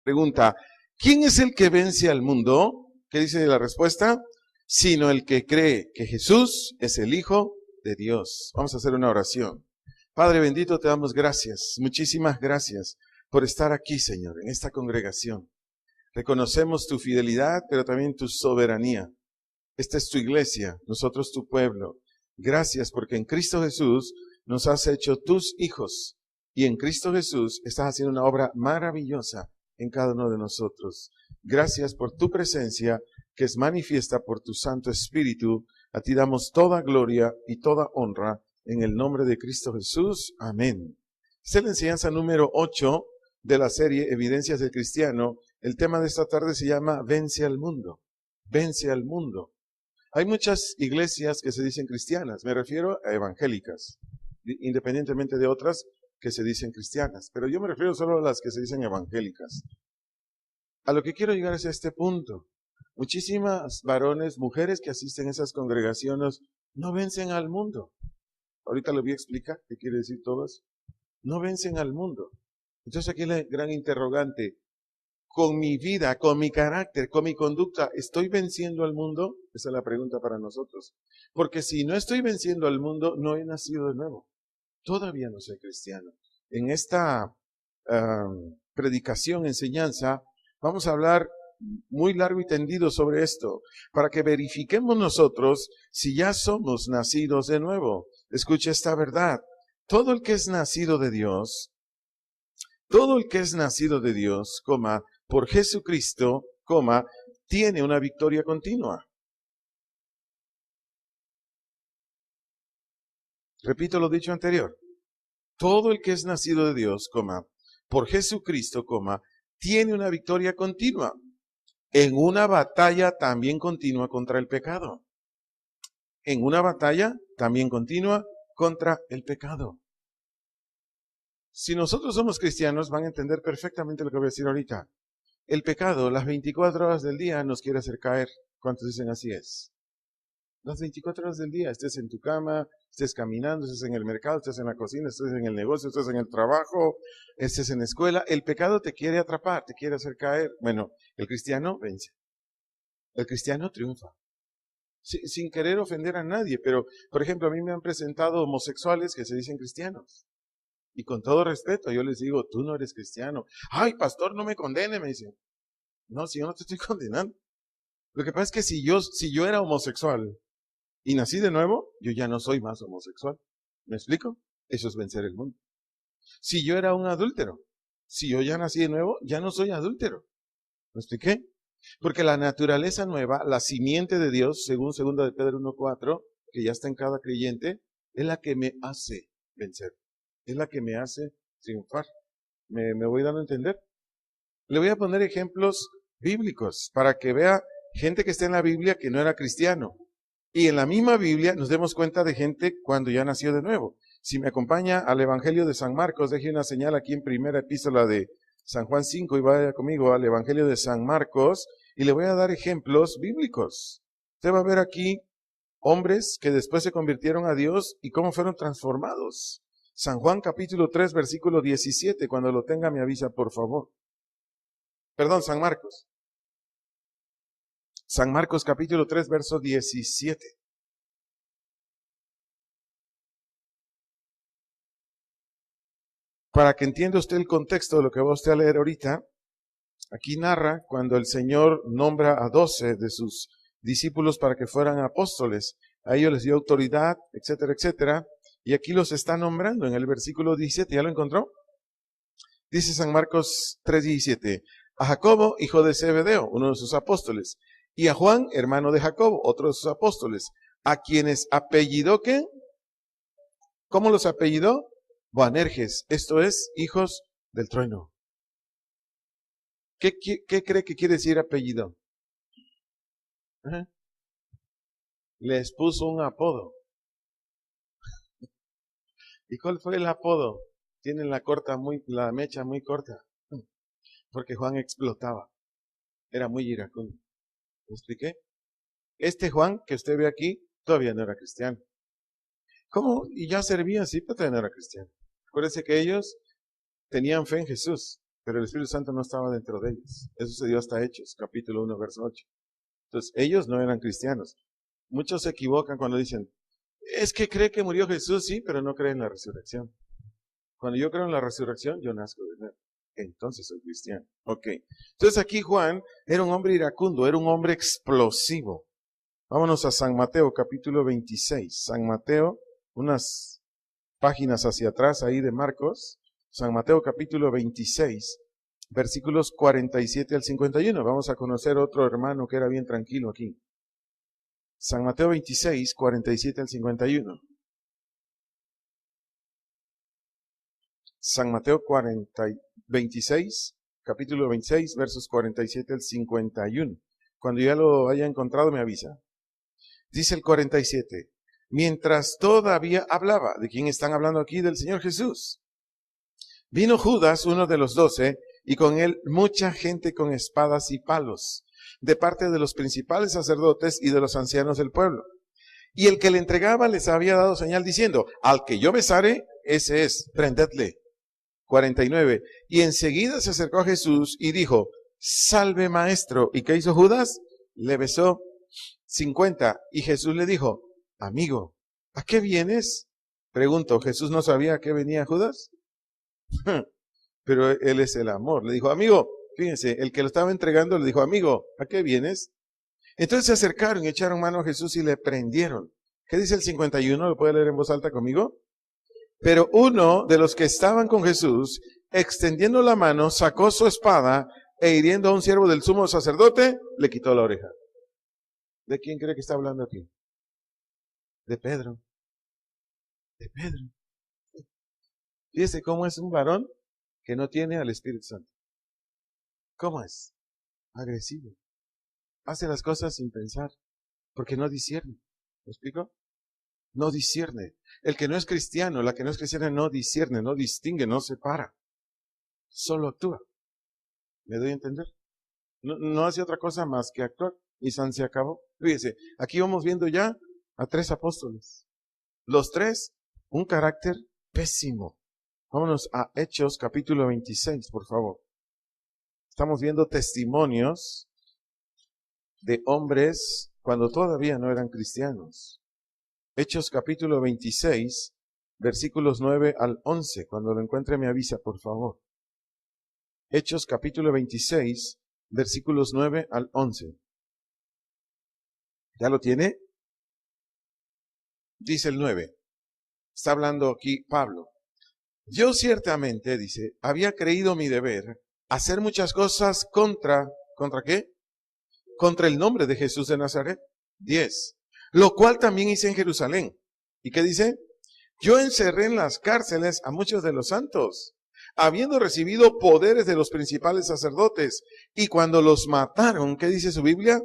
Pregunta, ¿quién es el que vence al mundo? ¿Qué dice la respuesta? Sino el que cree que Jesús es el Hijo de Dios. Vamos a hacer una oración. Padre bendito, te damos gracias, muchísimas gracias por estar aquí, Señor, en esta congregación. Reconocemos tu fidelidad, pero también tu soberanía. Esta es tu iglesia, nosotros tu pueblo. Gracias porque en Cristo Jesús nos has hecho tus hijos y en Cristo Jesús estás haciendo una obra maravillosa en cada uno de nosotros. Gracias por tu presencia que es manifiesta por tu Santo Espíritu. A ti damos toda gloria y toda honra en el nombre de Cristo Jesús. Amén. Esta es la enseñanza número 8 de la serie Evidencias del Cristiano. El tema de esta tarde se llama Vence al mundo. Vence al mundo. Hay muchas iglesias que se dicen cristianas, me refiero a evangélicas, independientemente de otras que se dicen cristianas, pero yo me refiero solo a las que se dicen evangélicas. A lo que quiero llegar es a este punto. Muchísimas varones, mujeres que asisten a esas congregaciones no vencen al mundo. Ahorita le voy a explicar qué quiere decir todo eso. No vencen al mundo. Entonces aquí la gran interrogante. Con mi vida, con mi carácter, con mi conducta, ¿estoy venciendo al mundo? Esa es la pregunta para nosotros. Porque si no estoy venciendo al mundo, no he nacido de nuevo. Todavía no soy cristiano. En esta predicación, enseñanza, vamos a hablar muy largo y tendido sobre esto, para que verifiquemos nosotros si ya somos nacidos de nuevo. Escuche esta verdad. Todo el que es nacido de Dios, por Jesucristo, tiene una victoria continua. Repito lo dicho anterior. Todo el que es nacido de Dios, por Jesucristo, tiene una victoria continua. En una batalla también continua contra el pecado. En una batalla también continua contra el pecado. Si nosotros somos cristianos, van a entender perfectamente lo que voy a decir ahorita. El pecado, las 24 horas del día, nos quiere hacer caer. ¿Cuántos dicen así es? Las 24 horas del día, estés en tu cama, estés caminando, estés en el mercado, estés en la cocina, estés en el negocio, estés en el trabajo, estés en la escuela, el pecado te quiere atrapar, te quiere hacer caer. Bueno, el cristiano vence. El cristiano triunfa. Sin querer ofender a nadie, pero, por ejemplo, a mí me han presentado homosexuales que se dicen cristianos. Y con todo respeto, yo les digo, tú no eres cristiano. Ay, pastor, no me condene, me dicen. No, si yo no te estoy condenando. Lo que pasa es que si yo era homosexual y nací de nuevo, yo ya no soy más homosexual. ¿Me explico? Eso es vencer el mundo. Si yo era un adúltero, si yo ya nací de nuevo, ya no soy adúltero. ¿Me expliqué? Porque la naturaleza nueva, la simiente de Dios, según 2 de Pedro 1:4, que ya está en cada creyente, es la que me hace vencer. Es la que me hace triunfar. ¿Me voy dando a entender? Le voy a poner ejemplos bíblicos para que vea gente que está en la Biblia que no era cristiano. Y en la misma Biblia nos demos cuenta de gente cuando ya nació de nuevo. Si me acompaña al Evangelio de San Marcos, deje una señal aquí en primera epístola de San Juan 5 y vaya conmigo al Evangelio de San Marcos y le voy a dar ejemplos bíblicos. Usted va a ver aquí hombres que después se convirtieron a Dios y cómo fueron transformados. San Juan capítulo 3 versículo 17, cuando lo tenga me avisa por favor. Perdón, San Marcos. San Marcos capítulo 3 verso 17. Para que entienda usted el contexto de lo que va usted a leer ahorita, aquí narra cuando el Señor nombra a 12 de sus discípulos para que fueran apóstoles. A ellos les dio autoridad, etcétera, etcétera. Y aquí los está nombrando en el versículo 17. ¿Ya lo encontró? Dice San Marcos 3:17. A Jacobo, hijo de Zebedeo, uno de sus apóstoles. Y a Juan, hermano de Jacobo, otro de sus apóstoles. A quienes apellidó, ¿qué? ¿Cómo los apellidó? Boanerges, esto es, hijos del trueno. ¿Qué cree que quiere decir apellido? ¿Eh? Les puso un apodo. ¿Y cuál fue el apodo? Tienen la mecha muy corta. Porque Juan explotaba. Era muy iracundo. ¿Me expliqué? Este Juan que usted ve aquí todavía no era cristiano. ¿Cómo? Y ya servía así, pero todavía no era cristiano. Acuérdense que ellos tenían fe en Jesús. pero el Espíritu Santo no estaba dentro de ellos. Eso se dio hasta Hechos, capítulo 1, verso 8. Entonces, ellos no eran cristianos. Muchos se equivocan cuando dicen, es que cree que murió Jesús, sí, pero no cree en la resurrección. Cuando yo creo en la resurrección, yo nazco de nuevo. Entonces soy cristiano. Ok. Entonces aquí Juan era un hombre iracundo, era un hombre explosivo. Vámonos a San Mateo, capítulo 26. San Mateo, unas páginas hacia atrás ahí de Marcos. San Mateo, capítulo 26, versículos 47 al 51. Vamos a conocer otro hermano que era bien tranquilo aquí. San Mateo 26, 47 al 51. San Mateo 26, capítulo 26, versos 47 al 51. Cuando ya lo haya encontrado, me avisa. Dice el 47. Mientras todavía hablaba, ¿de quién están hablando aquí? Del Señor Jesús. Vino Judas, uno de los 12, y con él mucha gente con espadas y palos, de parte de los principales sacerdotes y de los ancianos del pueblo. Y el que le entregaba les había dado señal diciendo, al que yo besare, ese es, prendedle. 49. Y enseguida se acercó a Jesús y dijo, salve maestro. ¿Y qué hizo Judas? Le besó. 50. Y Jesús le dijo, amigo, ¿a qué vienes? Pregunto, ¿Jesús no sabía a qué venía Judas? Pero él es el amor. Le dijo, amigo, fíjense, el que lo estaba entregando le dijo, amigo, ¿a qué vienes? Entonces se acercaron y echaron mano a Jesús y le prendieron. ¿Qué dice el 51? ¿Lo puede leer en voz alta conmigo? Pero uno de los que estaban con Jesús, extendiendo la mano, sacó su espada e hiriendo a un siervo del sumo sacerdote, le quitó la oreja. ¿De quién cree que está hablando aquí? De Pedro. De Pedro. Fíjese cómo es un varón que no tiene al Espíritu Santo. ¿Cómo es? Agresivo. Hace las cosas sin pensar, porque no discierne. ¿Me explico? No discierne. El que no es cristiano, la que no es cristiana no discierne, no distingue, no separa. Solo actúa. ¿Me doy a entender? No hace otra cosa más que actuar. Y San se acabó. Fíjese, aquí vamos viendo ya a 3 apóstoles. Los 3, un carácter pésimo. Vámonos a Hechos capítulo 26, por favor. Estamos viendo testimonios de hombres cuando todavía no eran cristianos. Hechos capítulo 26, versículos 9 al 11. Cuando lo encuentre me avisa, por favor. Hechos capítulo 26, versículos 9 al 11. ¿Ya lo tiene? Dice el 9. Está hablando aquí Pablo. Yo ciertamente, dice, había creído mi deber hacer muchas cosas ¿contra qué? Contra el nombre de Jesús de Nazaret. 10. Lo cual también hice en Jerusalén. ¿Y qué dice? Yo encerré en las cárceles a muchos de los santos, habiendo recibido poderes de los principales sacerdotes. Y cuando los mataron, ¿qué dice su Biblia?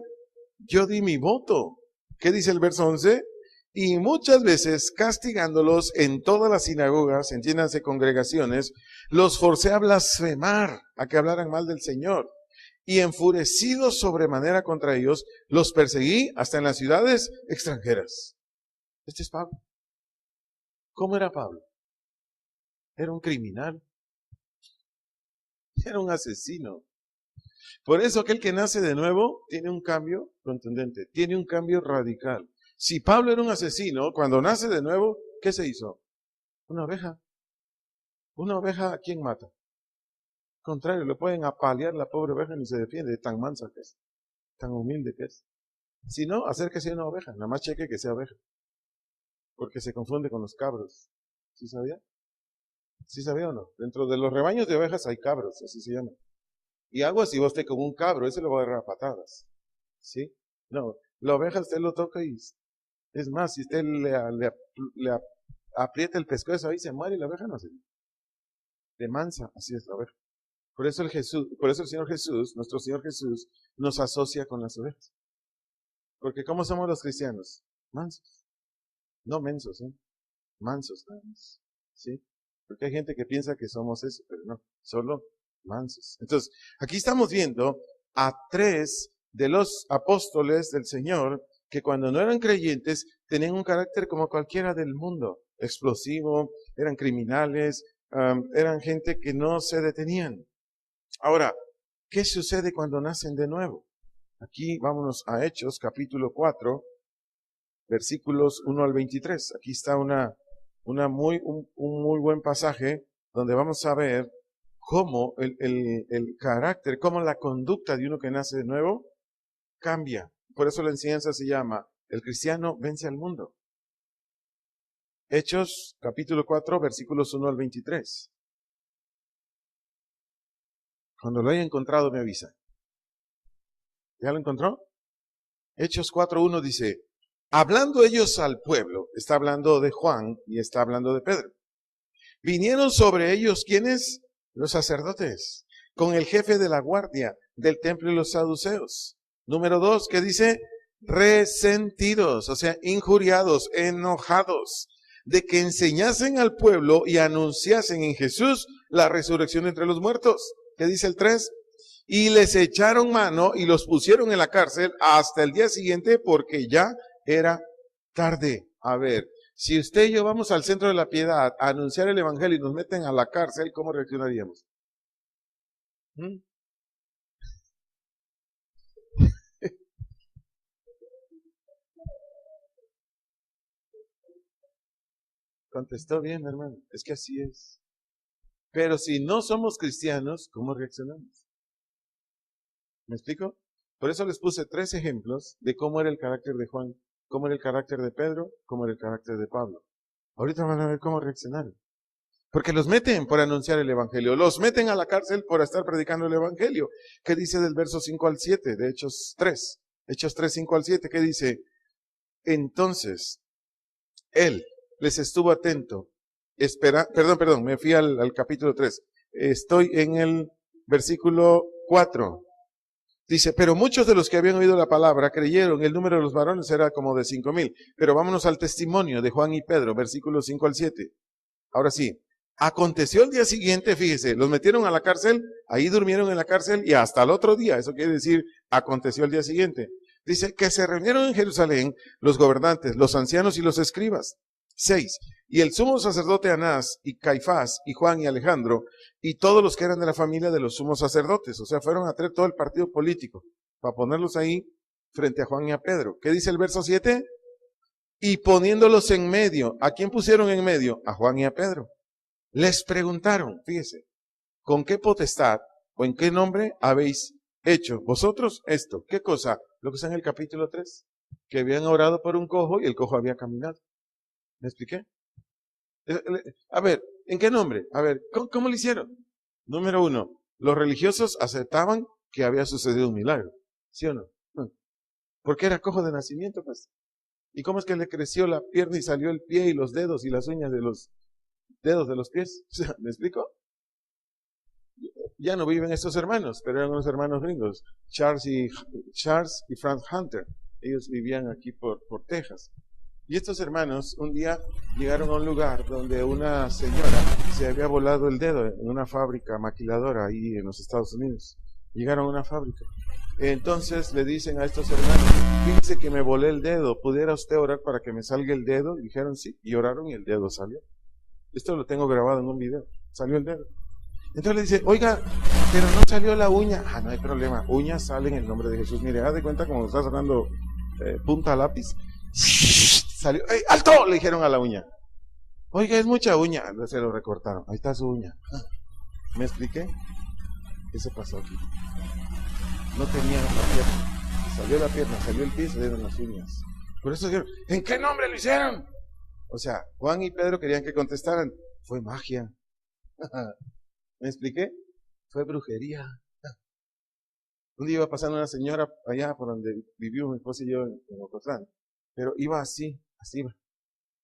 Yo di mi voto. ¿Qué dice el verso 11? Y muchas veces, castigándolos en todas las sinagogas, entiéndanse congregaciones, los forcé a blasfemar, a que hablaran mal del Señor. Y enfurecidos sobremanera contra ellos, los perseguí hasta en las ciudades extranjeras. Este es Pablo. ¿Cómo era Pablo? Era un criminal. Era un asesino. Por eso aquel que nace de nuevo tiene un cambio contundente, tiene un cambio radical. Si Pablo era un asesino, cuando nace de nuevo, ¿qué se hizo? Una oveja. Una oveja, ¿a quién mata? Al contrario, le pueden apalear la pobre oveja y ni se defiende, tan mansa que es, tan humilde que es. Si no, acérquese a una oveja, nada más cheque que sea oveja. Porque se confunde con los cabros. ¿Sí sabía? ¿Sí sabía o no? Dentro de los rebaños de ovejas hay cabros, así se llama. Y algo así, vos te como un cabro, ese lo va a agarrar a patadas. ¿Sí? No, la oveja usted lo toca y es más, si usted le aprieta el pescuezo ahí, se muere y la oveja no se de mansa, así es la oveja. Por eso el Señor Jesús, nuestro Señor Jesús, nos asocia con las ovejas. Porque ¿cómo somos los cristianos? Mansos. No mensos, ¿eh? Mansos, ¿sí? Porque hay gente que piensa que somos eso, pero no, solo mansos. Entonces, aquí estamos viendo a 3 de los apóstoles del Señor que cuando no eran creyentes tenían un carácter como cualquiera del mundo, explosivo, eran criminales, eran gente que no se detenían. Ahora, ¿qué sucede cuando nacen de nuevo? Aquí vámonos a Hechos, capítulo 4, versículos 1 al 23. Aquí está un muy buen pasaje donde vamos a ver cómo el carácter, cómo la conducta de uno que nace de nuevo cambia. Por eso la enseñanza se llama El cristiano vence al mundo. Hechos, capítulo 4, versículos 1 al 23. Cuando lo haya encontrado me avisa. ¿Ya lo encontró? Hechos 4:1 dice, hablando ellos al pueblo, está hablando de Juan y está hablando de Pedro. Vinieron sobre ellos, ¿quiénes? Los sacerdotes, con el jefe de la guardia del templo y los saduceos. Número 2, ¿qué dice? Resentidos, o sea, injuriados, enojados, de que enseñasen al pueblo y anunciasen en Jesús la resurrección entre los muertos. ¿Qué dice el 3? Y les echaron mano y los pusieron en la cárcel hasta el día siguiente porque ya era tarde. A ver, si usted y yo vamos al centro de la piedad a anunciar el evangelio y nos meten a la cárcel, ¿cómo reaccionaríamos? ¿Mm? Contestó bien, hermano. Es que así es. Pero si no somos cristianos, ¿cómo reaccionamos? ¿Me explico? Por eso les puse 3 ejemplos de cómo era el carácter de Juan, cómo era el carácter de Pedro, cómo era el carácter de Pablo. Ahorita van a ver cómo reaccionaron. Porque los meten por anunciar el evangelio, los meten a la cárcel por estar predicando el evangelio. ¿Qué dice del verso 5 al 7 de Hechos 3? Hechos 3, 5 al 7, ¿qué dice? Entonces, él les estuvo atento. Perdón, me fui al capítulo 3. Estoy en el versículo 4. Dice, pero muchos de los que habían oído la palabra creyeron, el número de los varones era como de 5,000. Pero vámonos al testimonio de Juan y Pedro, versículos 5 al 7. Ahora sí, aconteció el día siguiente, fíjese, los metieron a la cárcel, ahí durmieron en la cárcel y hasta el otro día, eso quiere decir, aconteció el día siguiente. Dice que se reunieron en Jerusalén los gobernantes, los ancianos y los escribas. 6. Y el sumo sacerdote Anás y Caifás y Juan y Alejandro y todos los que eran de la familia de los sumos sacerdotes. O sea, fueron a traer todo el partido político para ponerlos ahí frente a Juan y a Pedro. ¿Qué dice el verso 7? Y poniéndolos en medio, ¿a quién pusieron en medio? A Juan y a Pedro. Les preguntaron, fíjese, ¿con qué potestad o en qué nombre habéis hecho vosotros esto? ¿Qué cosa? Lo que está en el capítulo 3, que habían orado por un cojo y el cojo había caminado. ¿Me expliqué? A ver, ¿en qué nombre? A ver, ¿cómo lo hicieron? Número 1, los religiosos aceptaban que había sucedido un milagro, ¿sí o no? Porque era cojo de nacimiento, pues. ¿Y cómo es que le creció la pierna y salió el pie y los dedos y las uñas de los dedos de los pies? ¿Me explico? Ya no viven estos hermanos, pero eran unos hermanos gringos, Charles y Frank Hunter. Ellos vivían aquí por Texas. Y estos hermanos un día llegaron a un lugar donde una señora se había volado el dedo en una fábrica maquiladora ahí en los Estados Unidos. Llegaron a una fábrica. Entonces le dicen a estos hermanos, fíjense que me volé el dedo, ¿pudiera usted orar para que me salga el dedo? Y dijeron sí, y oraron y el dedo salió. Esto lo tengo grabado en un video, salió el dedo. Entonces le dice, oiga, pero no salió la uña. Ah, no hay problema, uñas salen en el nombre de Jesús. Mire, haz de cuenta como está sacando punta a lápiz. Salió, ¡ey, alto! Le dijeron a la uña. Oiga, es mucha uña. Entonces se lo recortaron. Ahí está su uña. ¿Me expliqué? ¿Qué se pasó aquí? No tenía la pierna. Salió la pierna, salió el pie, salieron las uñas. Por eso dijeron, ¿en qué nombre lo hicieron? O sea, Juan y Pedro querían que contestaran. Fue magia. ¿Me expliqué? Fue brujería. Un día iba pasando una señora allá por donde vivió mi esposa y yo en Ocotlán. Pero iba así iba.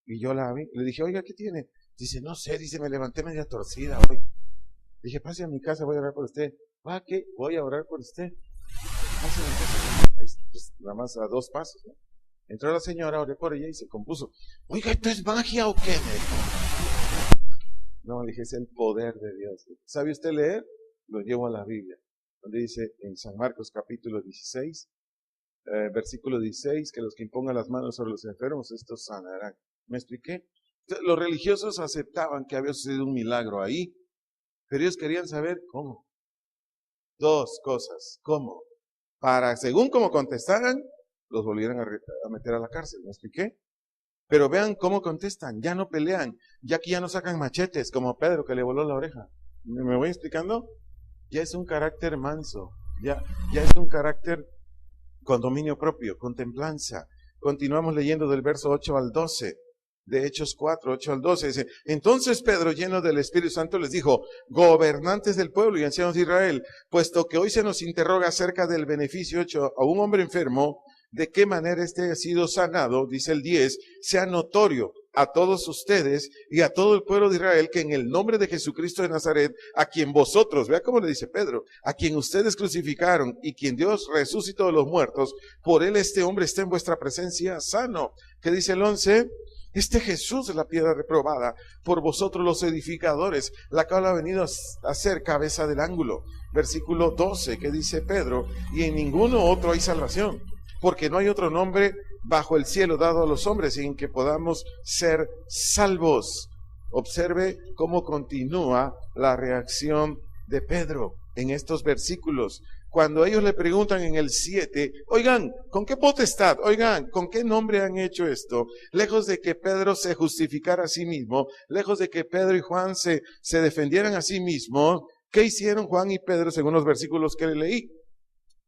Y yo la vi, le dije, oiga, ¿qué tiene? Dice, no sé, dice, me levanté media torcida hoy. Dije, pase a mi casa, voy a orar por usted. ¿Ah, qué? Voy a orar por usted. Pase a mi casa. Ahí, pues, nada más a 2 pasos, ¿no? Entró la señora, oré por ella y se compuso. Oiga, ¿esto es magia o qué? No, le dije, es el poder de Dios. ¿Sabe usted leer? Lo llevo a la Biblia. Donde dice en San Marcos capítulo 16, versículo 16, que los que impongan las manos sobre los enfermos, estos sanarán. ¿Me expliqué? Los religiosos aceptaban que había sucedido un milagro ahí, pero ellos querían saber cómo. Dos cosas. ¿Cómo? Para, según como contestaran, los volvieran a meter a la cárcel. ¿Me expliqué? Pero vean cómo contestan. Ya no pelean. Ya aquí ya no sacan machetes, como Pedro que le voló la oreja. ¿Me voy explicando? Ya es un carácter manso. Ya es un carácter con dominio propio, con templanza. Continuamos leyendo del verso 8 al 12. De Hechos 4, 8 al 12, dice, entonces Pedro, lleno del Espíritu Santo, les dijo, gobernantes del pueblo y ancianos de Israel, puesto que hoy se nos interroga acerca del beneficio hecho a un hombre enfermo, de qué manera éste ha sido sanado, dice el 10, sea notorio a todos ustedes y a todo el pueblo de Israel que en el nombre de Jesucristo de Nazaret, a quien vosotros, vea cómo le dice Pedro, a quien ustedes crucificaron y quien Dios resucitó de los muertos, por él este hombre está en vuestra presencia sano. ¿Qué dice el 11? Este Jesús es la piedra reprobada por vosotros los edificadores, la cual ha venido a ser cabeza del ángulo. Versículo 12, que dice Pedro, y en ninguno otro hay salvación, porque no hay otro nombre bajo el cielo dado a los hombres en que podamos ser salvos. Observe cómo continúa la reacción de Pedro en estos versículos. Cuando ellos le preguntan en el 7, oigan, ¿con qué potestad? Oigan, ¿con qué nombre han hecho esto? Lejos de que Pedro se justificara a sí mismo, lejos de que Pedro y Juan se defendieran a sí mismos, ¿qué hicieron Juan y Pedro según los versículos que le leí?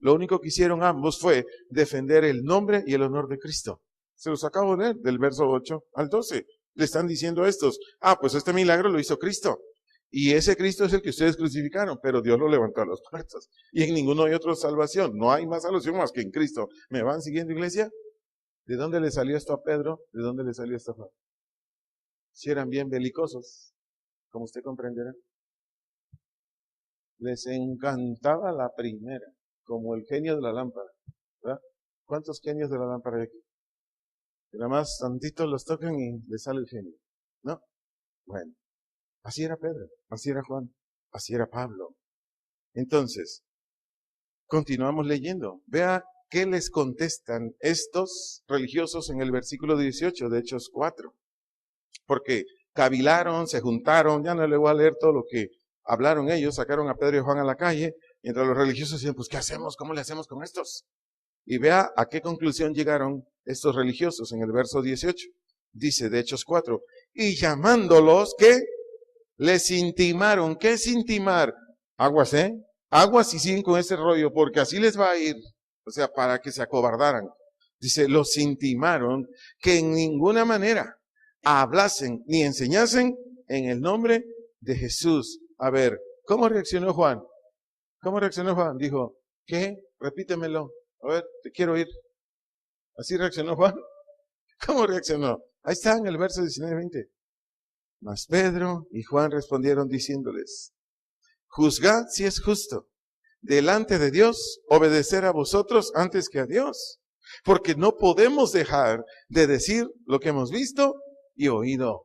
Lo único que hicieron ambos fue defender el nombre y el honor de Cristo. Se los acabo de leer del verso 8 al 12. Le están diciendo a estos, pues este milagro lo hizo Cristo. Y ese Cristo es el que ustedes crucificaron, pero Dios lo levantó a los muertos. Y en ninguno hay otra salvación. No hay más salvación más que en Cristo. ¿Me van siguiendo, iglesia? ¿De dónde le salió esto a Pedro? ¿De dónde le salió esto a Juan? Si eran bien belicosos, como usted comprenderá. Les encantaba la primera, como el genio de la lámpara. ¿Verdad? ¿Cuántos genios de la lámpara hay aquí? Que nada más tantito los tocan y les sale el genio. ¿No? Bueno. Así era Pedro, así era Juan, así era Pablo. Entonces, continuamos leyendo. Vea qué les contestan estos religiosos en el versículo 18 de Hechos 4. Porque cavilaron, se juntaron, ya no le voy a leer todo lo que hablaron ellos, sacaron a Pedro y Juan a la calle, mientras los religiosos decían, pues ¿qué hacemos? ¿Cómo le hacemos con estos? Y vea a qué conclusión llegaron estos religiosos en el verso 18. Dice de Hechos 4, y llamándolos, ¿qué? Les intimaron. ¿Qué es intimar? Aguas, Aguas y siguen con ese rollo, porque así les va a ir. O sea, para que se acobardaran. Dice, los intimaron que en ninguna manera hablasen ni enseñasen en el nombre de Jesús. A ver, ¿cómo reaccionó Juan? ¿Cómo reaccionó Juan? Dijo, ¿qué? Repítemelo. A ver, te quiero oír. ¿Así reaccionó Juan? ¿Cómo reaccionó? Ahí está en el verso 19-20. Mas Pedro y Juan respondieron diciéndoles, juzgad si es justo delante de Dios obedecer a vosotros antes que a Dios, porque no podemos dejar de decir lo que hemos visto y oído.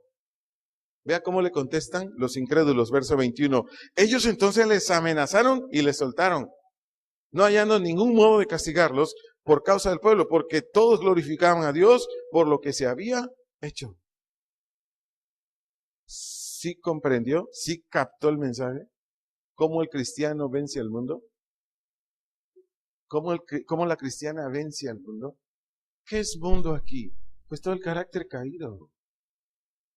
Vea cómo le contestan los incrédulos, verso 21. Ellos entonces les amenazaron y les soltaron, no hallando ningún modo de castigarlos por causa del pueblo, porque todos glorificaban a Dios por lo que se había hecho. ¿Sí comprendió? ¿Sí captó el mensaje? ¿Cómo el cristiano vence al mundo? ¿Cómo la cristiana vence al mundo? ¿Qué es mundo aquí? Pues todo el carácter caído.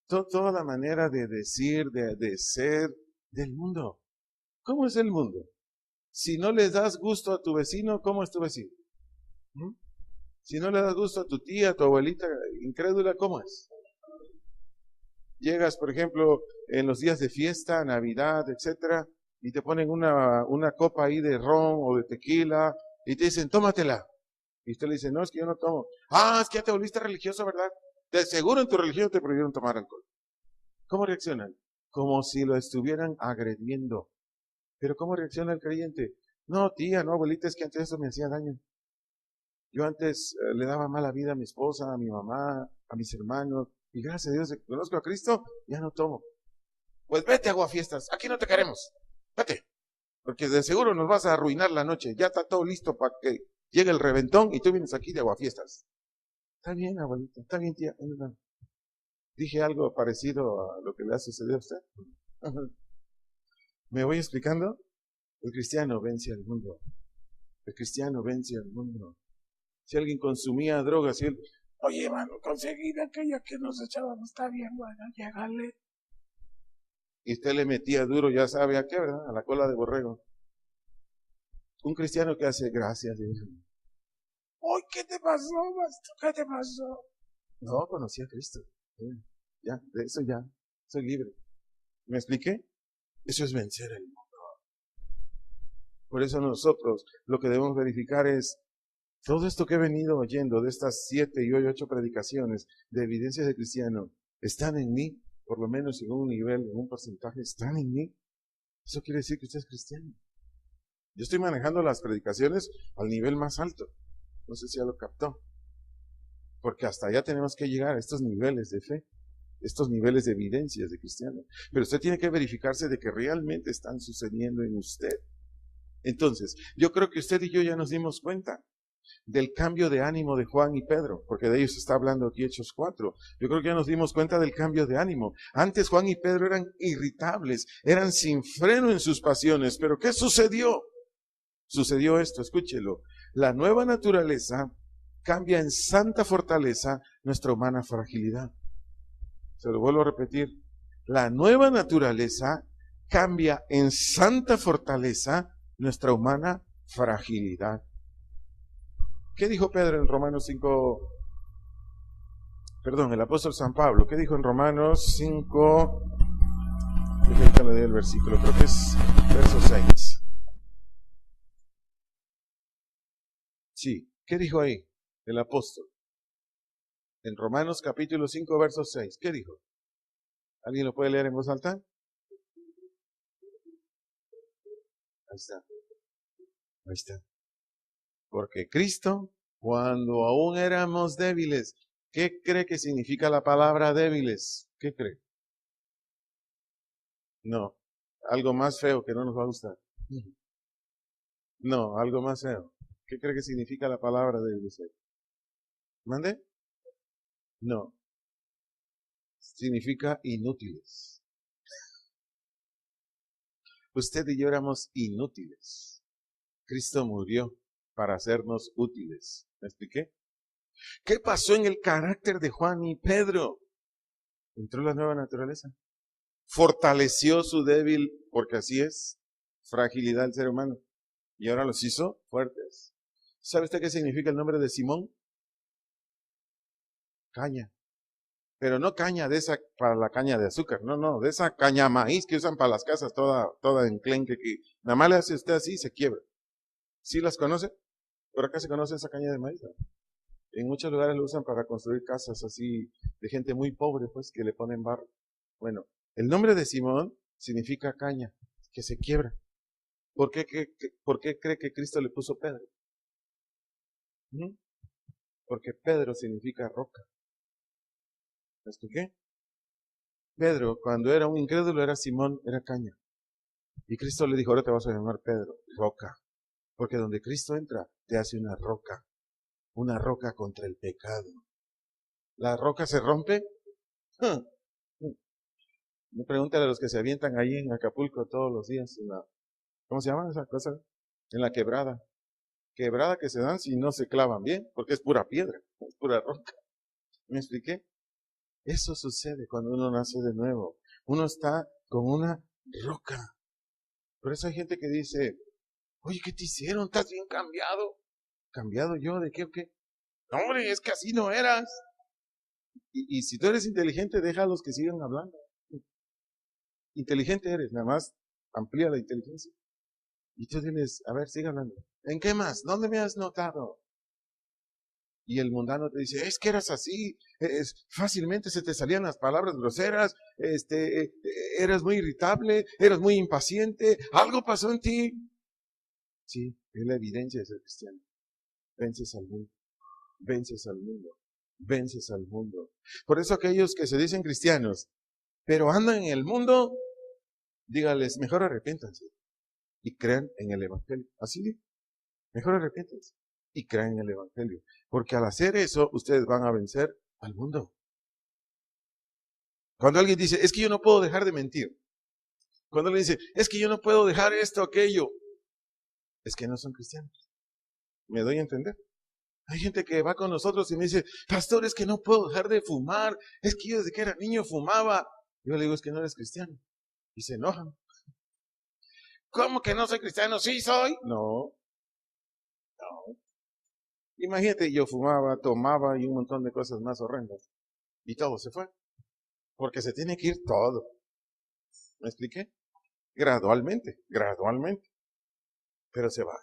Toda la manera de decir, de ser del mundo. ¿Cómo es el mundo? Si no le das gusto a tu vecino, ¿cómo es tu vecino? Si no le das gusto a tu tía, a tu abuelita incrédula, ¿cómo es? Llegas, por ejemplo, en los días de fiesta, Navidad, etcétera, y te ponen una copa ahí de ron o de tequila, y te dicen, tómatela. Y usted le dice, no, es que yo no tomo. Es que ya te volviste religioso, ¿verdad? De seguro en tu religión te prohibieron tomar alcohol. ¿Cómo reaccionan? Como si lo estuvieran agrediendo. Pero ¿cómo reacciona el creyente? No, tía, no, abuelita, es que antes eso me hacía daño. Yo antes le daba mala vida a mi esposa, a mi mamá, a mis hermanos, y gracias a Dios que conozco a Cristo, ya no tomo. Pues vete a aguafiestas, aquí no te queremos. Vete, porque de seguro nos vas a arruinar la noche. Ya está todo listo para que llegue el reventón y tú vienes aquí de aguafiestas. Está bien, abuelita, está bien, tía. Dije algo parecido a lo que le ha sucedido a usted. ¿Me voy explicando? El cristiano vence al mundo. El cristiano vence al mundo. Si alguien consumía drogas, y él, oye, hermano, conseguí aquella que nos echábamos, está bien, bueno, llégale. Y usted le metía duro, ya sabe a qué, ¿verdad? A la cola de borrego. Un cristiano que hace gracias, Dios. ¡Ay, qué te pasó, maestro! ¿Qué te pasó? No, conocí a Cristo. Ya, de eso ya, soy libre. ¿Me expliqué? Eso es vencer el mundo. Por eso nosotros lo que debemos verificar es todo esto que he venido oyendo de estas 7 y 8 predicaciones de evidencias de cristiano, ¿están en mí? Por lo menos en un nivel, en un porcentaje, ¿están en mí? Eso quiere decir que usted es cristiano. Yo estoy manejando las predicaciones al nivel más alto. No sé si ya lo captó. Porque hasta allá tenemos que llegar a estos niveles de fe, estos niveles de evidencias de cristiano. Pero usted tiene que verificarse de que realmente están sucediendo en usted. Entonces, yo creo que usted y yo ya nos dimos cuenta del cambio de ánimo de Juan y Pedro, porque de ellos está hablando aquí Hechos 4. Yo creo que ya nos dimos cuenta del cambio de ánimo. Antes Juan y Pedro eran irritables, eran sin freno en sus pasiones, pero ¿qué sucedió? Sucedió esto, escúchelo. La nueva naturaleza cambia en santa fortaleza nuestra humana fragilidad. Se lo vuelvo a repetir. La nueva naturaleza cambia en santa fortaleza nuestra humana fragilidad. ¿Qué dijo Pedro en Romanos 5? Perdón, el apóstol San Pablo. ¿Qué dijo en Romanos 5? Ahorita le doy el versículo, creo que es verso 6. Sí, ¿qué dijo ahí el apóstol? En Romanos capítulo 5, verso 6. ¿Qué dijo? ¿Alguien lo puede leer en voz alta? Ahí está. Ahí está. Porque Cristo, cuando aún éramos débiles, ¿qué cree que significa la palabra débiles? ¿Qué cree? No, algo más feo que no nos va a gustar. No, algo más feo. ¿Qué cree que significa la palabra débiles? ¿Mande? No, significa inútiles. Usted y yo éramos inútiles. Cristo murió para hacernos útiles. ¿Me expliqué? ¿Qué pasó en el carácter de Juan y Pedro? Entró la nueva naturaleza. Fortaleció su débil, porque así es, fragilidad del ser humano. Y ahora los hizo fuertes. ¿Sabe usted qué significa el nombre de Simón? Caña. Pero no caña de esa para la caña de azúcar, no, de esa caña maíz que usan para las casas, toda enclenque, que nada más le hace usted así y se quiebra. ¿Sí las conoce? Por acá se conoce esa caña de maíz, ¿no? En muchos lugares lo usan para construir casas así de gente muy pobre, pues, que le ponen barro. Bueno, el nombre de Simón significa caña, que se quiebra. ¿Por qué cree que Cristo le puso Pedro? Porque Pedro significa roca. ¿Me expliqué? Pedro, cuando era un incrédulo, era Simón, era caña. Y Cristo le dijo, ahora te vas a llamar Pedro, roca. Porque donde Cristo entra, te hace una roca contra el pecado. ¿La roca se rompe? Me pregúntale a los que se avientan ahí en Acapulco todos los días, ¿cómo se llama esa cosa? En la quebrada. Quebrada que se dan si no se clavan bien, porque es pura piedra, es pura roca. ¿Me expliqué? Eso sucede cuando uno nace de nuevo. Uno está con una roca. Por eso hay gente que dice, oye, ¿qué te hicieron? ¿Estás bien cambiado? ¿Cambiado yo? ¿De qué o qué? No, hombre, es que así no eras. Y si tú eres inteligente, déjalos que sigan hablando. Inteligente eres, nada más amplía la inteligencia. Y tú tienes, a ver, sigue hablando. ¿En qué más? ¿Dónde me has notado? Y el mundano te dice, es que eras así, fácilmente se te salían las palabras groseras, eras muy irritable, eras muy impaciente, algo pasó en ti. Sí, es la evidencia de ser cristiano. Vences al mundo, vences al mundo, vences al mundo. Por eso aquellos que se dicen cristianos, pero andan en el mundo, dígales, mejor arrepiéntanse y crean en el Evangelio. Así, mejor arrepiéntanse y crean en el Evangelio. Porque al hacer eso, ustedes van a vencer al mundo. Cuando alguien dice, es que yo no puedo dejar de mentir. Cuando alguien dice, es que yo no puedo dejar esto, aquello. es que no son cristianos. ¿Me doy a entender? Hay gente que va con nosotros y me dice, pastor, es que no puedo dejar de fumar, es que yo desde que era niño fumaba. Yo le digo, es que no eres cristiano. Y se enojan. ¿Cómo que no soy cristiano? Sí soy. No. Imagínate, yo fumaba, tomaba y un montón de cosas más horrendas. Y todo se fue. Porque se tiene que ir todo. ¿Me expliqué? Gradualmente. Pero se va.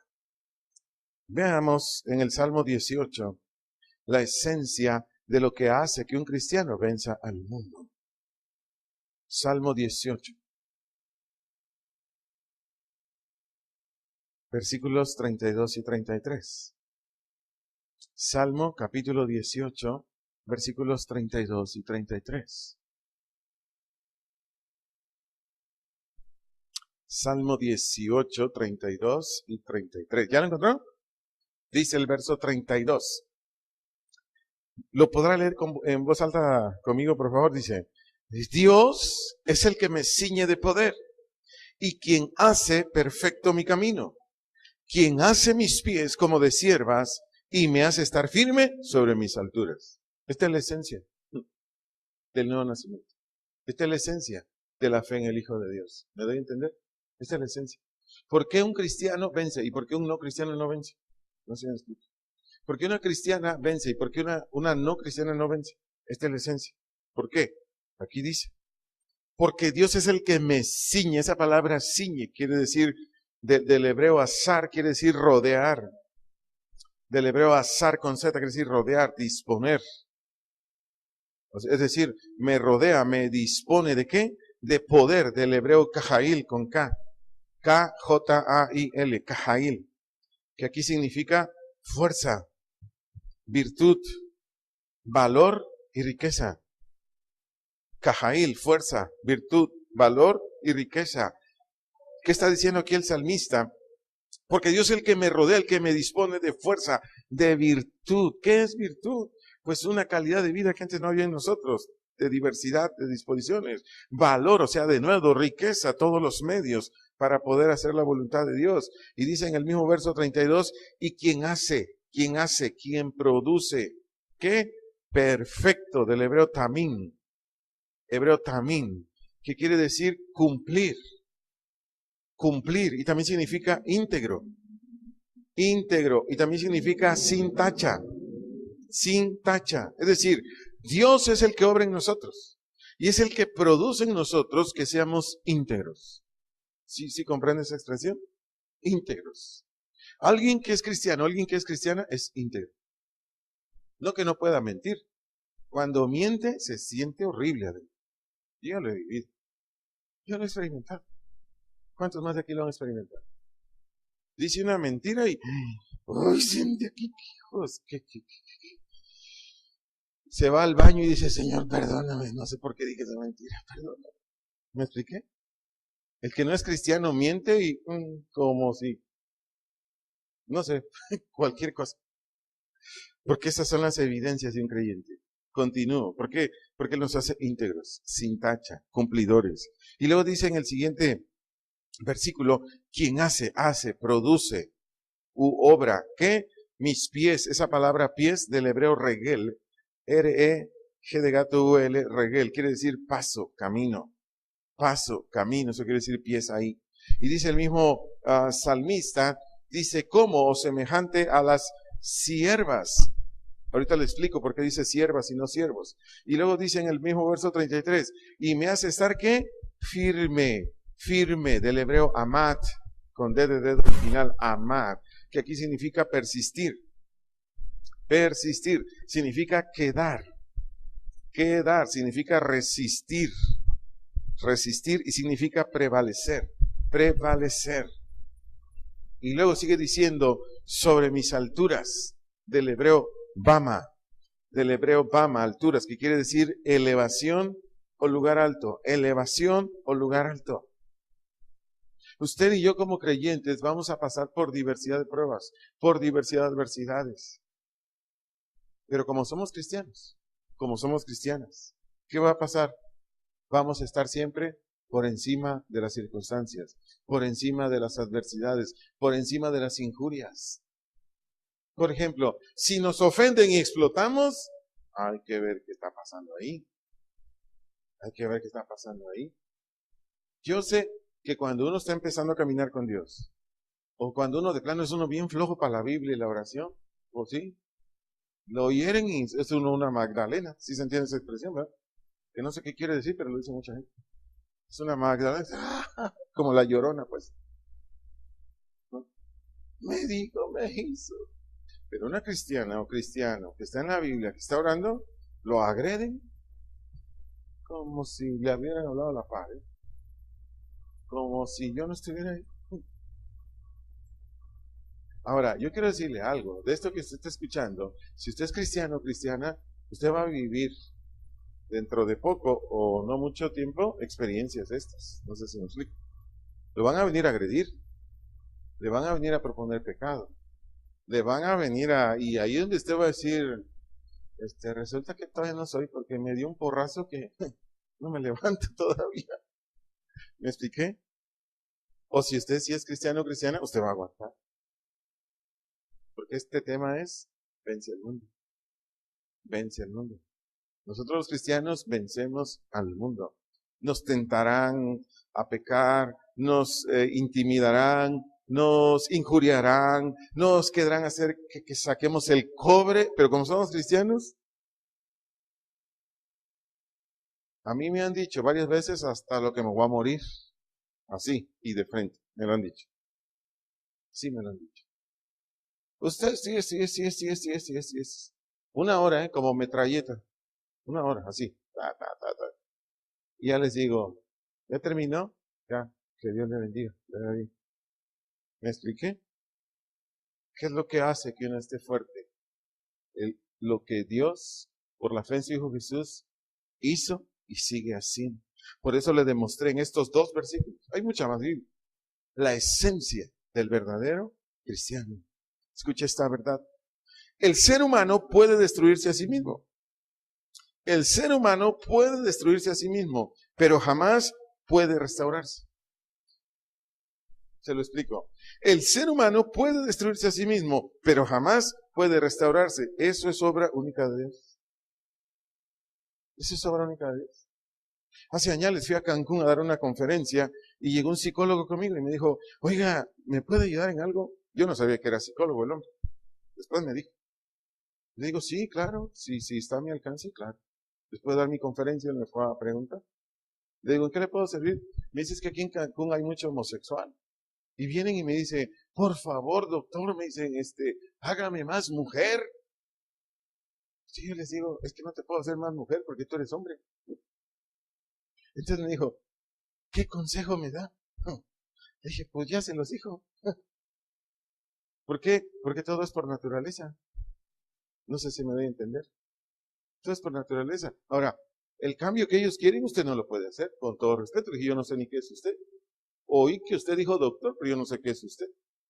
Veamos en el Salmo 18 la esencia de lo que hace que un cristiano venza al mundo. Salmo 18. Versículos 32 y 33. Salmo capítulo 18, versículos 32 y 33. Salmo 18, 32 y 33. ¿Ya lo encontró? Dice el verso 32. ¿Lo podrá leer en voz alta conmigo, por favor? Dice, Dios es el que me ciñe de poder y quien hace perfecto mi camino, quien hace mis pies como de ciervas y me hace estar firme sobre mis alturas. Esta es la esencia del nuevo nacimiento. Esta es la esencia de la fe en el Hijo de Dios. ¿Me doy a entender? Esta es la esencia. ¿Por qué un cristiano vence y por qué un no cristiano no vence? No se me explica. ¿Por qué una cristiana vence y por qué una no cristiana no vence? Esta es la esencia. ¿Por qué? Aquí dice. Porque Dios es el que me ciñe. Esa palabra ciñe quiere decir, del hebreo azar, quiere decir rodear. Del hebreo azar con Z quiere decir rodear, disponer. Es decir, me rodea, me dispone ¿de qué? De poder, del hebreo kajail con K. K-J-A-I-L, kajail. Que aquí significa fuerza, virtud, valor y riqueza. Kajail, fuerza, virtud, valor y riqueza. ¿Qué está diciendo aquí el salmista? Porque Dios es el que me rodea, el que me dispone de fuerza, de virtud. ¿Qué es virtud? Pues una calidad de vida que antes no había en nosotros, de diversidad, de disposiciones. Valor, o sea, de nuevo, riqueza, todos los medios para poder hacer la voluntad de Dios. Y dice en el mismo verso 32, y quien produce, ¿qué? Perfecto, del hebreo tamim, que quiere decir cumplir, y también significa íntegro, y también significa sin tacha, es decir, Dios es el que obra en nosotros, y es el que produce en nosotros que seamos íntegros. ¿Sí comprende esa expresión? Íntegros. Alguien que es cristiano, alguien que es cristiana es íntegro. No que no pueda mentir. Cuando miente se siente horrible. Yo lo he vivido. Yo lo he experimentado. ¿Cuántos más de aquí lo han experimentado? Dice una mentira y ¡uy, siente aquí, hijos! Se va al baño y dice, Señor, perdóname, no sé por qué dije esa mentira, perdóname. ¿Me expliqué? El que no es cristiano miente y como si, no sé, cualquier cosa. Porque esas son las evidencias de un creyente. Continúo. ¿Por qué? Porque nos hace íntegros, sin tacha, cumplidores. Y luego dice en el siguiente versículo, quien hace, produce, obra. ¿Qué? Mis pies, esa palabra pies del hebreo regel, R-E-G de gato U-L, regel, quiere decir paso, camino, eso quiere decir pies ahí. Y dice el mismo salmista, dice como semejante a las siervas. Ahorita le explico por qué dice siervas y no siervos. Y luego dice en el mismo verso 33, y me hace estar ¿qué? Firme, del hebreo amat, con D de dedo final, amat, que aquí significa persistir. Persistir significa quedar significa resistir y significa prevalecer. Y luego sigue diciendo, sobre mis alturas, del hebreo bama, alturas, que quiere decir elevación o lugar alto, Usted y yo como creyentes vamos a pasar por diversidad de pruebas, por diversidad de adversidades. Pero como somos cristianos, como somos cristianas, ¿qué va a pasar? Vamos a estar siempre por encima de las circunstancias, por encima de las adversidades, por encima de las injurias. Por ejemplo, si nos ofenden y explotamos, hay que ver qué está pasando ahí. Hay que ver qué está pasando ahí. Yo sé que cuando uno está empezando a caminar con Dios, o cuando uno de plano es uno bien flojo para la Biblia y la oración, o sí, lo hieren y es uno una Magdalena, si se entiende esa expresión, ¿verdad? Que no sé qué quiere decir, pero lo dice mucha gente. Es una Magdalena, como la Llorona, pues. ¿No? Me dijo, me hizo. Pero una cristiana o cristiano que está en la Biblia, que está orando, lo agreden como si le hubieran hablado a la pared. Como si yo no estuviera ahí. Ahora, yo quiero decirle algo, de esto que usted está escuchando, si usted es cristiano o cristiana, usted va a vivir dentro de poco o no mucho tiempo experiencias estas, no sé si me explico. Lo van a venir a agredir, le van a venir a proponer pecado, le van a venir y ahí donde usted va a decir, resulta que todavía no soy porque me dio un porrazo que no me levanto todavía. ¿Me expliqué? O si usted sí es cristiano o cristiana, usted va a aguantar. Porque este tema es, vence al mundo. Vence al mundo. Nosotros los cristianos vencemos al mundo. Nos tentarán a pecar, nos intimidarán, nos injuriarán, nos querrán hacer que saquemos el cobre, pero como somos cristianos, a mí me han dicho varias veces hasta lo que me voy a morir, así y de frente, me lo han dicho. Sí me lo han dicho. Usted sí. Una hora, como metralleta. Una hora, así. Y ya les digo, ¿ya terminó? Ya, que Dios le bendiga. ¿Me expliqué? ¿Qué es lo que hace que uno esté fuerte? Lo que Dios, por la fe en su Hijo Jesús, hizo y sigue haciendo. Por eso le demostré en estos dos versículos. Hay mucha más Biblia. La esencia del verdadero cristiano. Escucha esta verdad. El ser humano puede destruirse a sí mismo. El ser humano puede destruirse a sí mismo, pero jamás puede restaurarse. Se lo explico. El ser humano puede destruirse a sí mismo, pero jamás puede restaurarse. Eso es obra única de Dios. Eso es obra única de Dios. Hace años fui a Cancún a dar una conferencia y llegó un psicólogo conmigo y me dijo, oiga, ¿me puede ayudar en algo? Yo no sabía que era psicólogo el hombre. Después me dijo. Le digo, sí, claro, sí, está a mi alcance, claro. Después de dar mi conferencia, me fue a preguntar. Le digo, ¿en qué le puedo servir? Me dice, es que aquí en Cancún hay mucho homosexual. Y vienen y me dicen, por favor, doctor, me dicen, hágame más mujer. Sí, yo les digo, es que no te puedo hacer más mujer porque tú eres hombre. Entonces me dijo, ¿qué consejo me da? Le dije, pues ya se los dijo. ¿Por qué? Porque todo es por naturaleza. No sé si me doy a entender. Todo es por naturaleza. Ahora, el cambio que ellos quieren, usted no lo puede hacer, con todo respeto. Le dije, yo no sé ni qué es usted. Oí que usted dijo doctor, pero yo no sé qué es usted.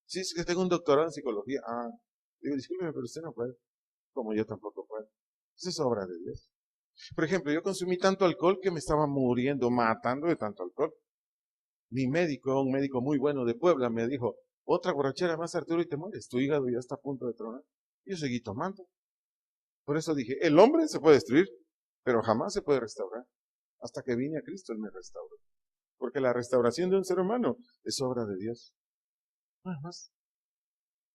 Sí, es que tengo un doctorado en psicología. Digo, discúlpeme, pero usted no puede. Como yo tampoco puedo. Eso es obra de Dios. Por ejemplo, yo consumí tanto alcohol que me estaba muriendo, matando de tanto alcohol. Mi médico, un médico muy bueno de Puebla, me dijo, otra borrachera más, Arturo, y te mueres. Tu hígado ya está a punto de tronar. Yo seguí tomando. Por eso dije, el hombre se puede destruir, pero jamás se puede restaurar. Hasta que vine a Cristo, Él me restauró. Porque la restauración de un ser humano es obra de Dios. Nada más.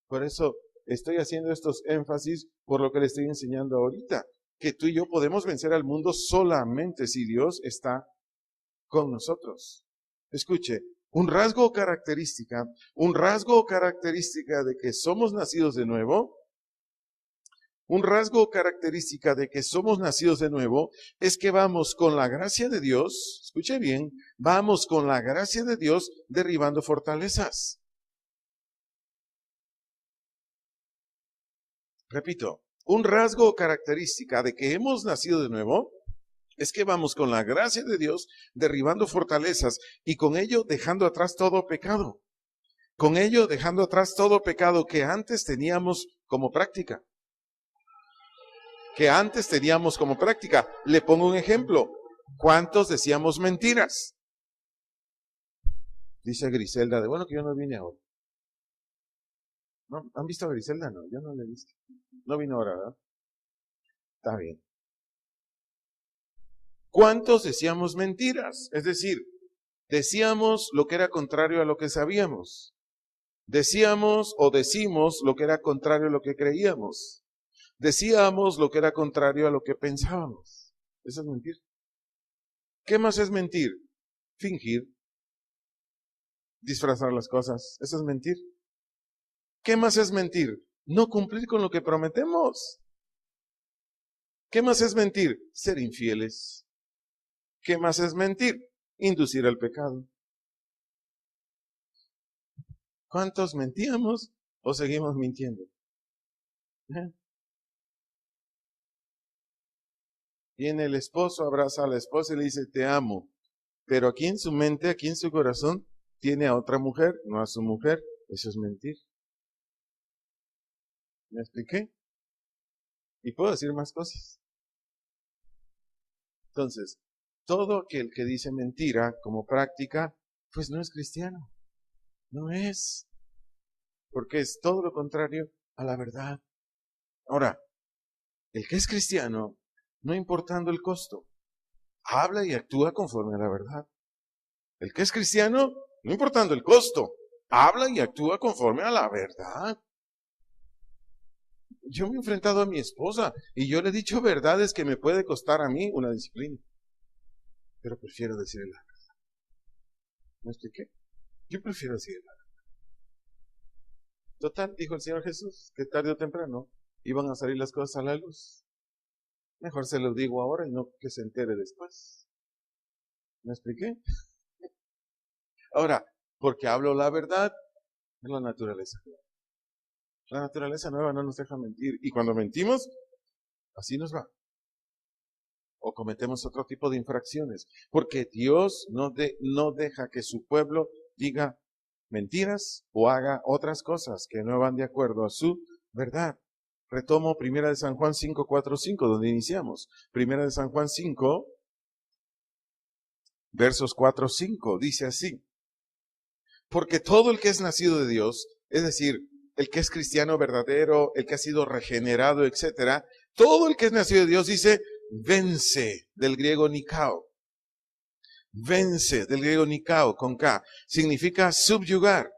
Por eso estoy haciendo estos énfasis por lo que le estoy enseñando ahorita. Que tú y yo podemos vencer al mundo solamente si Dios está con nosotros. Escuche, un rasgo o característica de que somos nacidos de nuevo, es que vamos con la gracia de Dios, escuche bien, vamos con la gracia de Dios derribando fortalezas. Repito, un rasgo o característica de que hemos nacido de nuevo es que vamos con la gracia de Dios derribando fortalezas y con ello dejando atrás todo pecado. Con ello dejando atrás todo pecado que antes teníamos como práctica. Le pongo un ejemplo. ¿Cuántos decíamos mentiras? Dice Griselda, de bueno que yo no vine ahora. ¿No? ¿Han visto a Griselda? No, yo no la he visto. No vino ahora, ¿verdad? Está bien. ¿Cuántos decíamos mentiras? Es decir, decíamos lo que era contrario a lo que sabíamos. Decíamos o decimos lo que era contrario a lo que creíamos. Decíamos lo que era contrario a lo que pensábamos. Eso es mentir. ¿Qué más es mentir? Fingir, disfrazar las cosas. Eso es mentir. ¿Qué más es mentir? No cumplir con lo que prometemos. ¿Qué más es mentir? Ser infieles. ¿Qué más es mentir? Inducir al pecado. ¿Cuántos mentíamos o seguimos mintiendo? Viene el esposo, abraza a la esposa y le dice, te amo. Pero aquí en su mente, aquí en su corazón, tiene a otra mujer, no a su mujer. Eso es mentir. ¿Me expliqué? Y puedo decir más cosas. Entonces, todo aquel que dice mentira como práctica, pues no es cristiano. No es. Porque es todo lo contrario a la verdad. Ahora, el que es cristiano, no importando el costo, habla y actúa conforme a la verdad. El que es cristiano, no importando el costo, habla y actúa conforme a la verdad. Yo me he enfrentado a mi esposa y yo le he dicho verdades que me puede costar a mí una disciplina. Pero prefiero decirle la verdad. ¿Me expliqué? Yo prefiero decirle la verdad. Total, dijo el Señor Jesús, que tarde o temprano iban a salir las cosas a la luz. Mejor se lo digo ahora y no que se entere después. ¿Me expliqué? Ahora, porque hablo la verdad, es la naturaleza. La naturaleza nueva no nos deja mentir. Y cuando mentimos, así nos va. O cometemos otro tipo de infracciones. Porque Dios no deja que su pueblo diga mentiras o haga otras cosas que no van de acuerdo a su verdad. Retomo 1 de San Juan 5, 4, 5, donde iniciamos. 1 de San Juan 5, versos 4, 5, dice así. Porque todo el que es nacido de Dios, es decir, el que es cristiano verdadero, el que ha sido regenerado, etcétera, todo el que es nacido de Dios dice, vence, del griego nikao. Vence, del griego nikao, con K, significa subyugar.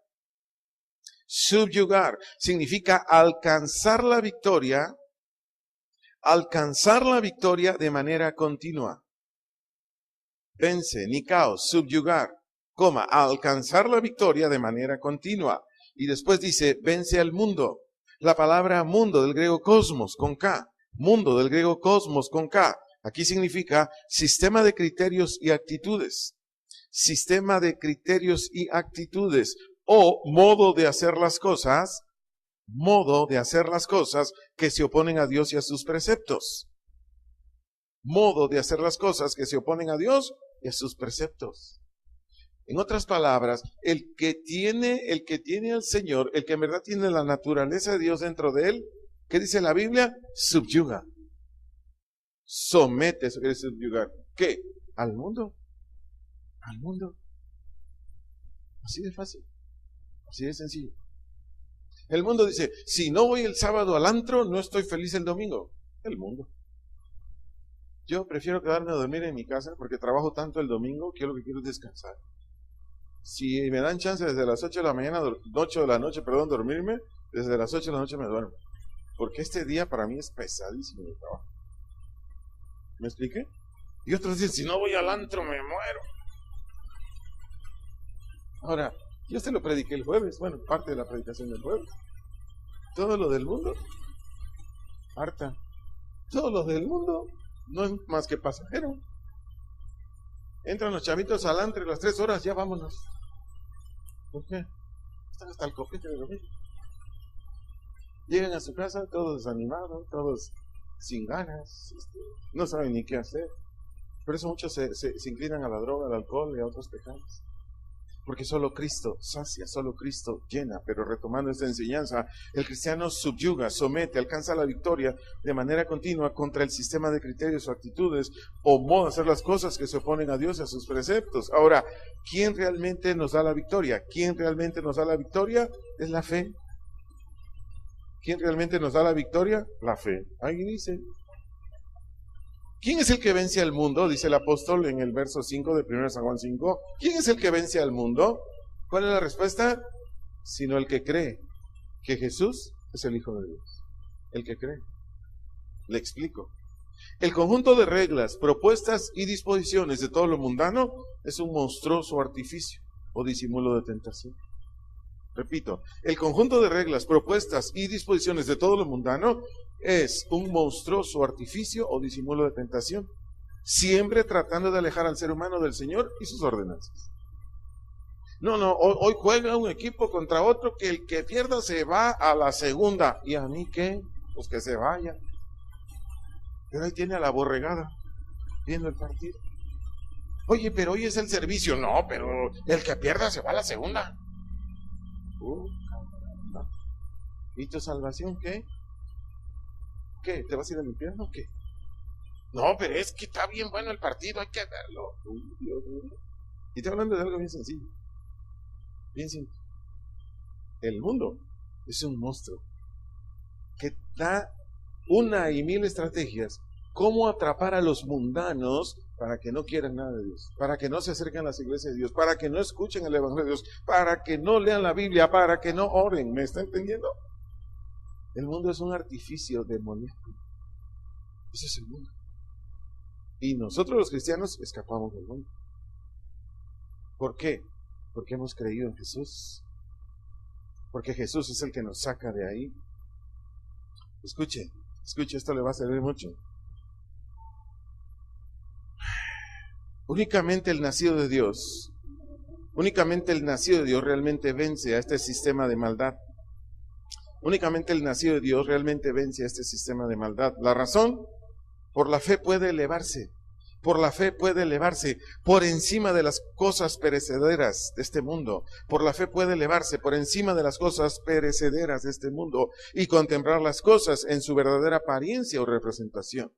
Subyugar significa alcanzar la victoria de manera continua. Vence, nikao, subyugar, coma, alcanzar la victoria de manera continua. Y después dice, vence al mundo. La palabra mundo del griego cosmos, con K. Mundo del griego cosmos, con K. Aquí significa sistema de criterios y actitudes. Sistema de criterios y actitudes. O modo de hacer las cosas que se oponen a Dios y a sus preceptos. Modo de hacer las cosas que se oponen a Dios y a sus preceptos. En otras palabras, el que tiene al Señor, el que en verdad tiene la naturaleza de Dios dentro de él, ¿qué dice la Biblia? Subyuga. Somete, eso quiere decir subyugar. ¿Qué? Al mundo. Al mundo. Así de fácil. Así de sencillo. El mundo dice, si no voy el sábado al antro, no estoy feliz el domingo. El mundo. Yo prefiero quedarme a dormir en mi casa porque trabajo tanto el domingo que yo lo que quiero es descansar. Si me dan chance desde las 8 de la mañana, 8 de la noche, dormirme, desde las 8 de la noche me duermo. Porque este día para mí es pesadísimo de trabajo. ¿Me expliqué? Y otros dicen, si no voy al antro me muero. Ahora, yo se lo prediqué el jueves, bueno, parte de la predicación del jueves. Todo lo del mundo, harta. Todo lo del mundo no es más que pasajero. Entran los chavitos al antro y las 3 horas, ya vámonos. ¿Por qué? Están hasta el copete de dormir. Llegan a su casa todos desanimados, todos sin ganas, no saben ni qué hacer. Por eso muchos se inclinan a la droga, al alcohol y a otros pecados. Porque solo Cristo sacia, solo Cristo llena. Pero retomando esta enseñanza, el cristiano subyuga, somete, alcanza la victoria de manera continua contra el sistema de criterios o actitudes o modo de hacer las cosas que se oponen a Dios y a sus preceptos. Ahora, ¿quién realmente nos da la victoria? ¿Quién realmente nos da la victoria? Es la fe. ¿Quién realmente nos da la victoria? La fe. Ahí dice. ¿Quién es el que vence al mundo? Dice el apóstol en el verso 5 de 1 San Juan 5. ¿Quién es el que vence al mundo? ¿Cuál es la respuesta? Sino el que cree que Jesús es el Hijo de Dios. El que cree. Le explico. El conjunto de reglas, propuestas y disposiciones de todo lo mundano es un monstruoso artificio o disimulo de tentación. Repito, el conjunto de reglas, propuestas y disposiciones de todo lo mundano es un monstruoso artificio o disimulo de tentación, siempre tratando de alejar al ser humano del Señor y sus ordenanzas. No, hoy juega un equipo contra otro que el que pierda se va a la segunda. ¿Y a mí qué? Pues que se vaya. Pero ahí tiene a la borregada viendo el partido. Oye, pero hoy es el servicio. No, pero el que pierda se va a la segunda. ¿Y tu salvación qué? ¿Qué? ¿Te vas a ir al infierno o qué? No, pero es que está bien bueno el partido, hay que verlo. Y estoy hablando de algo bien sencillo. Bien simple. El mundo es un monstruo que da una y mil estrategias cómo atrapar a los mundanos para que no quieran nada de Dios, para que no se acerquen a las iglesias de Dios, para que no escuchen el Evangelio de Dios, para que no lean la Biblia, para que no oren. ¿Me está entendiendo? El mundo es un artificio demoníaco. Ese es el mundo. Y nosotros los cristianos escapamos del mundo. ¿Por qué? Porque hemos creído en Jesús. Porque Jesús es el que nos saca de ahí. Escuche, esto le va a servir mucho. Únicamente el nacido de Dios realmente vence a este sistema de maldad. Únicamente el nacido de Dios realmente vence a este sistema de maldad. La razón, por la fe puede elevarse. Por la fe puede elevarse por encima de las cosas perecederas de este mundo. Por la fe puede elevarse por encima de las cosas perecederas de este mundo y contemplar las cosas en su verdadera apariencia o representación.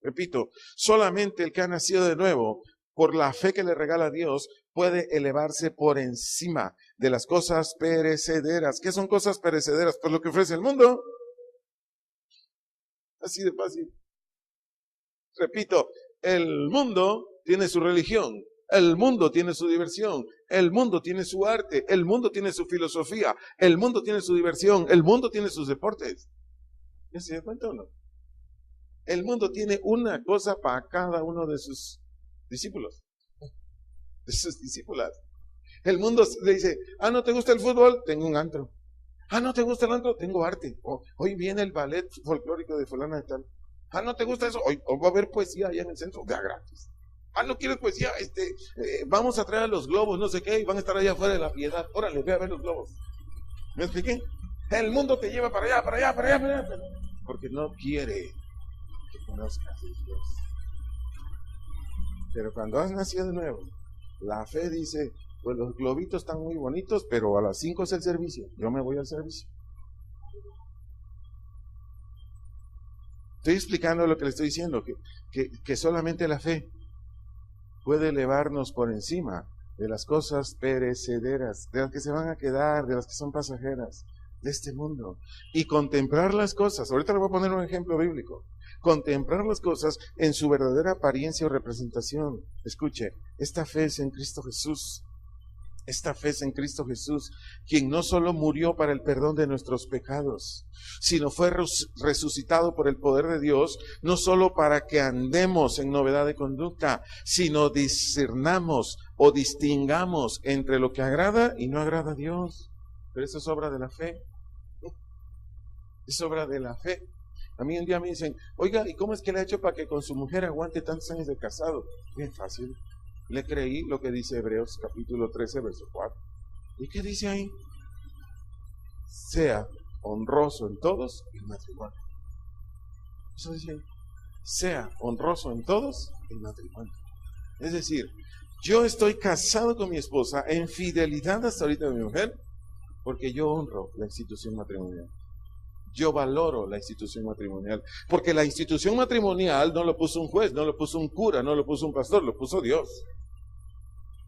Repito, solamente el que ha nacido de nuevo, por la fe que le regala Dios, puede elevarse por encima de las cosas perecederas. ¿Qué son cosas perecederas? Pues lo que ofrece el mundo. Así de fácil. Repito, el mundo tiene su religión, el mundo tiene su diversión, el mundo tiene su arte, el mundo tiene su filosofía, el mundo tiene su diversión, el mundo tiene sus deportes. ¿Ya se da cuenta o no? El mundo tiene una cosa para cada uno de sus discípulos, de sus discípulas. El mundo le dice, ¿no te gusta el fútbol? Tengo un antro. ¿No te gusta el antro? Tengo arte. Hoy viene el ballet folclórico de fulana de tal. ¿No te gusta eso? Hoy va a haber poesía allá en el centro, de a gratis. ¿No quieres poesía? Vamos a traer a los globos, no sé qué, y van a estar allá afuera de la Piedad. Órale, ve a ver los globos. ¿Me expliqué? El mundo te lleva para allá, para allá, para allá, para allá. Porque no quiere que conozcas a Dios. Pero cuando has nacido de nuevo, la fe dice, pues los globitos están muy bonitos, pero a las 5 es el servicio. Yo me voy al servicio. Estoy explicando lo que le estoy diciendo, que solamente la fe puede elevarnos por encima de las cosas perecederas, de las que se van a quedar, de las que son pasajeras, de este mundo. Y contemplar las cosas, ahorita le voy a poner un ejemplo bíblico, contemplar las cosas en su verdadera apariencia o representación. Escuche, esta fe es en Cristo Jesús. Esta fe es en Cristo Jesús, quien no solo murió para el perdón de nuestros pecados, sino fue resucitado por el poder de Dios, no solo para que andemos en novedad de conducta, sino discernamos o distingamos entre lo que agrada y no agrada a Dios. Pero eso es obra de la fe. Es obra de la fe. A mí un día me dicen, oiga, ¿y cómo es que le ha hecho para que con su mujer aguante tantos años de casado? Bien fácil. Le creí lo que dice Hebreos capítulo 13, verso 4. ¿Y qué dice ahí? Sea honroso en todos el matrimonio. Eso dice ahí. Sea honroso en todos el matrimonio. Es decir, Yo estoy casado con mi esposa en fidelidad hasta ahorita de mi mujer, porque yo honro la institución matrimonial. Yo valoro la institución matrimonial, porque la institución matrimonial no lo puso un juez, no lo puso un cura, no lo puso un pastor, lo puso Dios.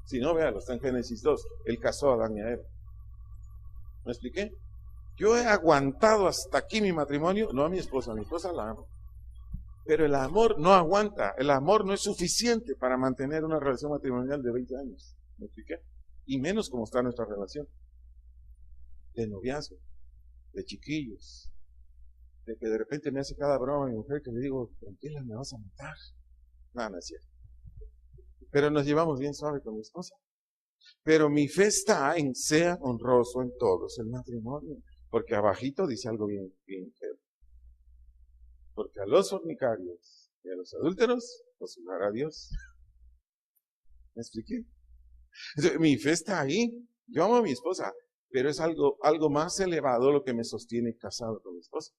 Si no, véalo, está en Génesis 2. Él casó a Adán y a Eva. ¿Me expliqué? Yo he aguantado hasta aquí mi matrimonio, no a mi esposa la amo. Pero el amor no aguanta, el amor no es suficiente para mantener una relación matrimonial de 20 años. ¿Me expliqué? Y menos como está nuestra relación. De noviazgo, de chiquillos, de que de repente me hace cada broma mi mujer que le digo, tranquila, me vas a matar. No, no es cierto. Pero nos llevamos bien suave con mi esposa. Pero mi fe está en sea honroso en todos el matrimonio. Porque abajito dice algo bien, bien feo. Porque a los fornicarios y a los adúlteros los juzgará Dios. ¿Me expliqué? Entonces, mi fe está ahí. Yo amo a mi esposa, pero es algo más elevado lo que me sostiene casado con mi esposa.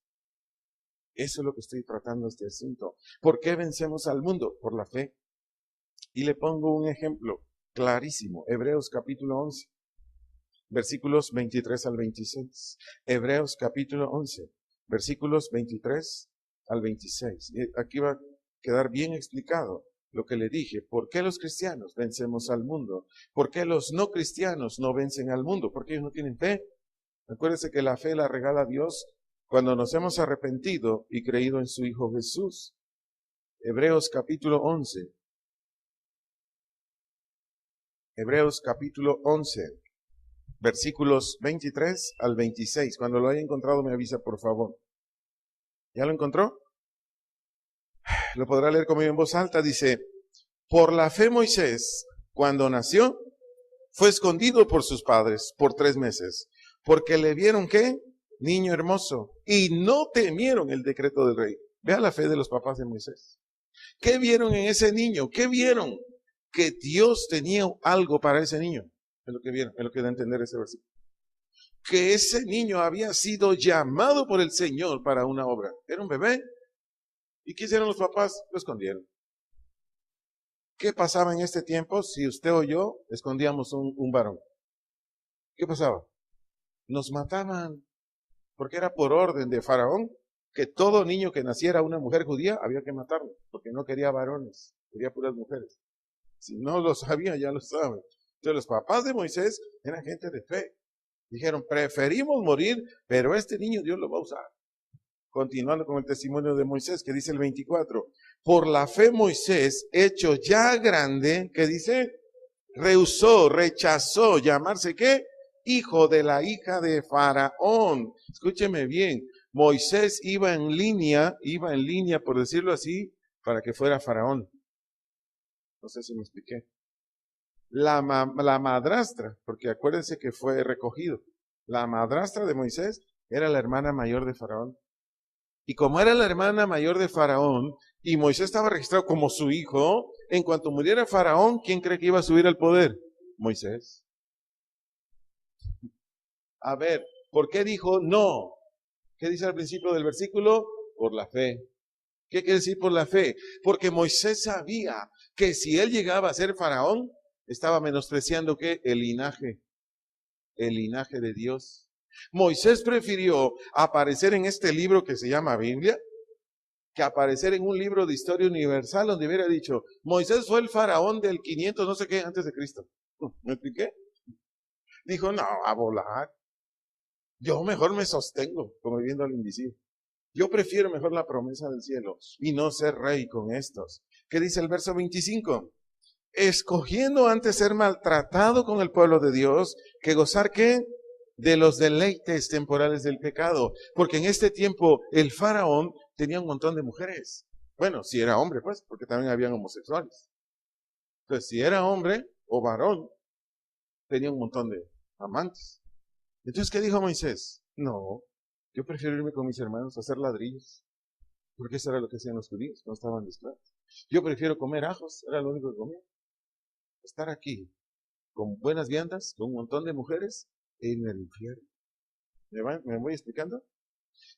Eso es lo que estoy tratando este asunto. ¿Por qué vencemos al mundo? Por la fe. Y le pongo un ejemplo clarísimo. Hebreos capítulo 11, versículos 23 al 26. Hebreos capítulo 11, versículos 23 al 26. Aquí va a quedar bien explicado lo que le dije. ¿Por qué los cristianos vencemos al mundo? ¿Por qué los no cristianos no vencen al mundo? Porque ellos no tienen fe. Acuérdense que la fe la regala Dios cuando nos hemos arrepentido y creído en su Hijo Jesús. Hebreos capítulo 11. Hebreos capítulo 11, versículos 23 al 26. Cuando lo haya encontrado me avisa, por favor. ¿Ya lo encontró? Lo podrá leer conmigo en voz alta. Dice, por la fe Moisés, cuando nació, fue escondido por sus padres por 3 meses, porque le vieron, ¿qué? Niño hermoso, y no temieron el decreto del rey. Vea la fe de los papás de Moisés. ¿Qué vieron en ese niño? ¿Qué vieron? Que Dios tenía algo para ese niño. Es lo que vieron, es lo que da a entender ese versículo. Que ese niño había sido llamado por el Señor para una obra. Era un bebé. ¿Y qué hicieron los papás? Lo escondieron. ¿Qué pasaba en este tiempo si usted o yo escondíamos un varón? ¿Qué pasaba? Nos mataban, porque era por orden de Faraón que todo niño que naciera una mujer judía había que matarlo, porque no quería varones, quería puras mujeres. Si no lo sabía, ya lo saben. Entonces los papás de Moisés eran gente de fe. Dijeron, preferimos morir, pero este niño Dios lo va a usar. Continuando con el testimonio de Moisés, que dice el 24. Por la fe Moisés, hecho ya grande, que dice, rehusó, rechazó llamarse, ¿qué? Hijo de la hija de Faraón. Escúcheme bien, Moisés iba en línea, por decirlo así, para que fuera Faraón. No sé si me expliqué. La madrastra, porque acuérdense que fue recogido, la madrastra de Moisés era la hermana mayor de Faraón. Y como era la hermana mayor de Faraón, y Moisés estaba registrado como su hijo, en cuanto muriera Faraón, ¿quién cree que iba a subir al poder? Moisés. A ver, ¿por qué dijo no? ¿Qué dice al principio del versículo? Por la fe. ¿Qué quiere decir por la fe? Porque Moisés sabía que si él llegaba a ser Faraón, estaba menospreciando ¿qué? El linaje de Dios. Moisés prefirió aparecer en este libro que se llama Biblia, que aparecer en un libro de historia universal donde hubiera dicho, Moisés fue el faraón del 500 no sé qué antes de Cristo. ¿Me expliqué? Dijo, no, a volar. Yo mejor me sostengo, como viendo al invisible. Yo prefiero mejor la promesa del cielo y no ser rey con estos. ¿Qué dice el verso 25? Escogiendo antes ser maltratado con el pueblo de Dios que gozar ¿qué? De los deleites temporales del pecado. Porque en este tiempo el faraón tenía un montón de mujeres. Bueno, si era hombre, pues, porque también habían homosexuales. Entonces, si era hombre o varón, tenía un montón de amantes. Entonces, ¿qué dijo Moisés? No, yo prefiero irme con mis hermanos a hacer ladrillos. Porque eso era lo que hacían los judíos cuando estaban de esclavos. Yo prefiero comer ajos, era lo único que comía. Estar aquí con buenas viandas, con un montón de mujeres, en el infierno. ¿Me voy explicando?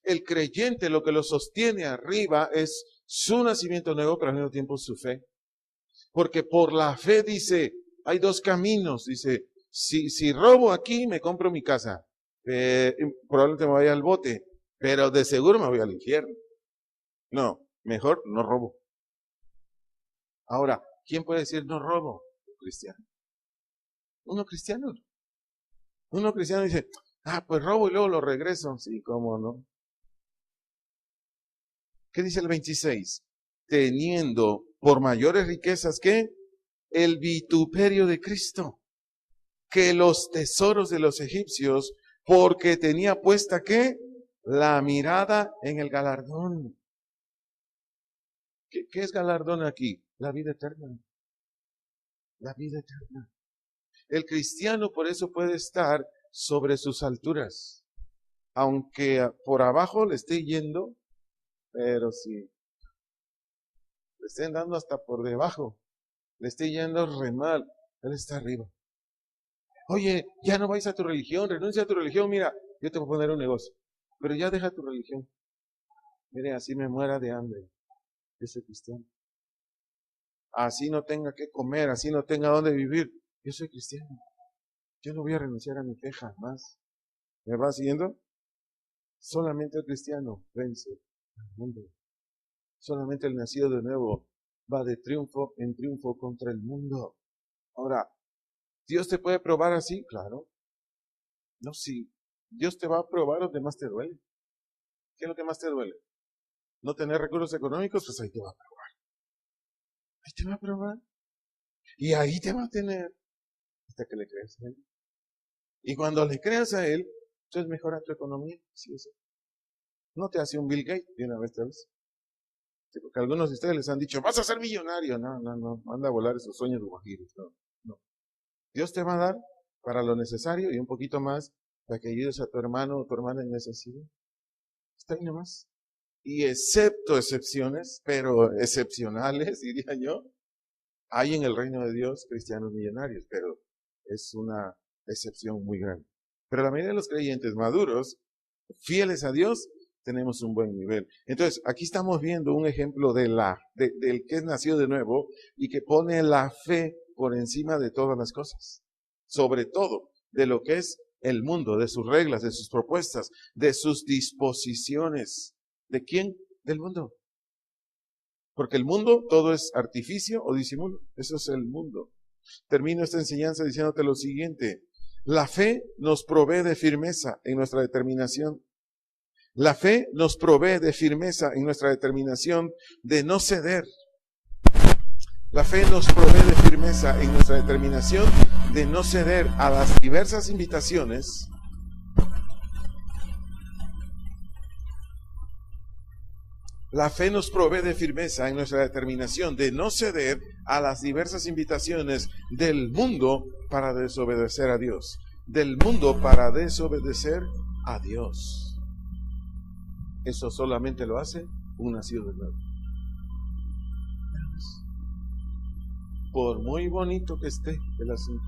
El creyente lo que lo sostiene arriba es su nacimiento nuevo, pero al mismo tiempo su fe. Porque por la fe dice, hay dos caminos. Dice, si robo aquí, me compro mi casa. Probablemente me vaya al bote, pero de seguro me voy al infierno. No, mejor no robo. Ahora, ¿quién puede decir no robo? Cristiano. Uno cristiano. Uno cristiano dice, pues robo y luego lo regreso. Sí, cómo no. ¿Qué dice el 26? Teniendo por mayores riquezas que el vituperio de Cristo, que los tesoros de los egipcios, porque tenía puesta ¿qué? La mirada en el galardón. ¿Qué es galardón aquí? La vida eterna. La vida eterna. El cristiano por eso puede estar sobre sus alturas, aunque por abajo le esté yendo, pero si le estén dando hasta por debajo, le esté yendo re mal, él está arriba. Oye, ya no vais a tu religión, renuncia a tu religión, mira, yo te voy a poner un negocio, pero ya deja tu religión. Mire, así me muera de hambre, yo soy cristiano. Así no tenga que comer, así no tenga dónde vivir, yo soy cristiano. Yo no voy a renunciar a mi fe jamás. ¿Me va siguiendo? Solamente el cristiano vence al mundo. Solamente el nacido de nuevo va de triunfo en triunfo contra el mundo. Ahora, ¿Dios te puede probar así? Claro. No, sí. Dios te va a probar donde más te duele. ¿Qué es lo que más te duele? ¿No tener recursos económicos? Pues ahí te va a probar. Ahí te va a probar. Y ahí te va a tener hasta que le creas a Él. Y cuando le creas a Él, entonces mejora tu economía. Sí, eso. No te hace un Bill Gates de una vez, te ves. Porque algunos de ustedes les han dicho, vas a ser millonario. No, manda a volar esos sueños guajiros. No. Dios te va a dar para lo necesario y un poquito más para que ayudes a tu hermano o tu hermana en necesidad. Está ahí nomás. Y excepto excepciones, pero excepcionales, diría yo, hay en el reino de Dios cristianos millonarios, pero es una excepción muy grande. Pero la mayoría de los creyentes maduros, fieles a Dios, tenemos un buen nivel. Entonces, aquí estamos viendo un ejemplo del que es nacido de nuevo y que pone la fe por encima de todas las cosas. Sobre todo de lo que es el mundo, de sus reglas, de sus propuestas, de sus disposiciones. ¿De quién? Del mundo. Porque el mundo todo es artificio o disimulo. Eso es el mundo. Termino esta enseñanza diciéndote lo siguiente. La fe nos provee de firmeza en nuestra determinación. La fe nos provee de firmeza en nuestra determinación de no ceder. La fe nos provee de firmeza en nuestra determinación de no ceder a las diversas invitaciones La fe nos provee de firmeza en nuestra determinación de no ceder a las diversas invitaciones del mundo para desobedecer a Dios. Del mundo para desobedecer a Dios. Eso solamente lo hace un nacido de nuevo. Por muy bonito que esté el asunto,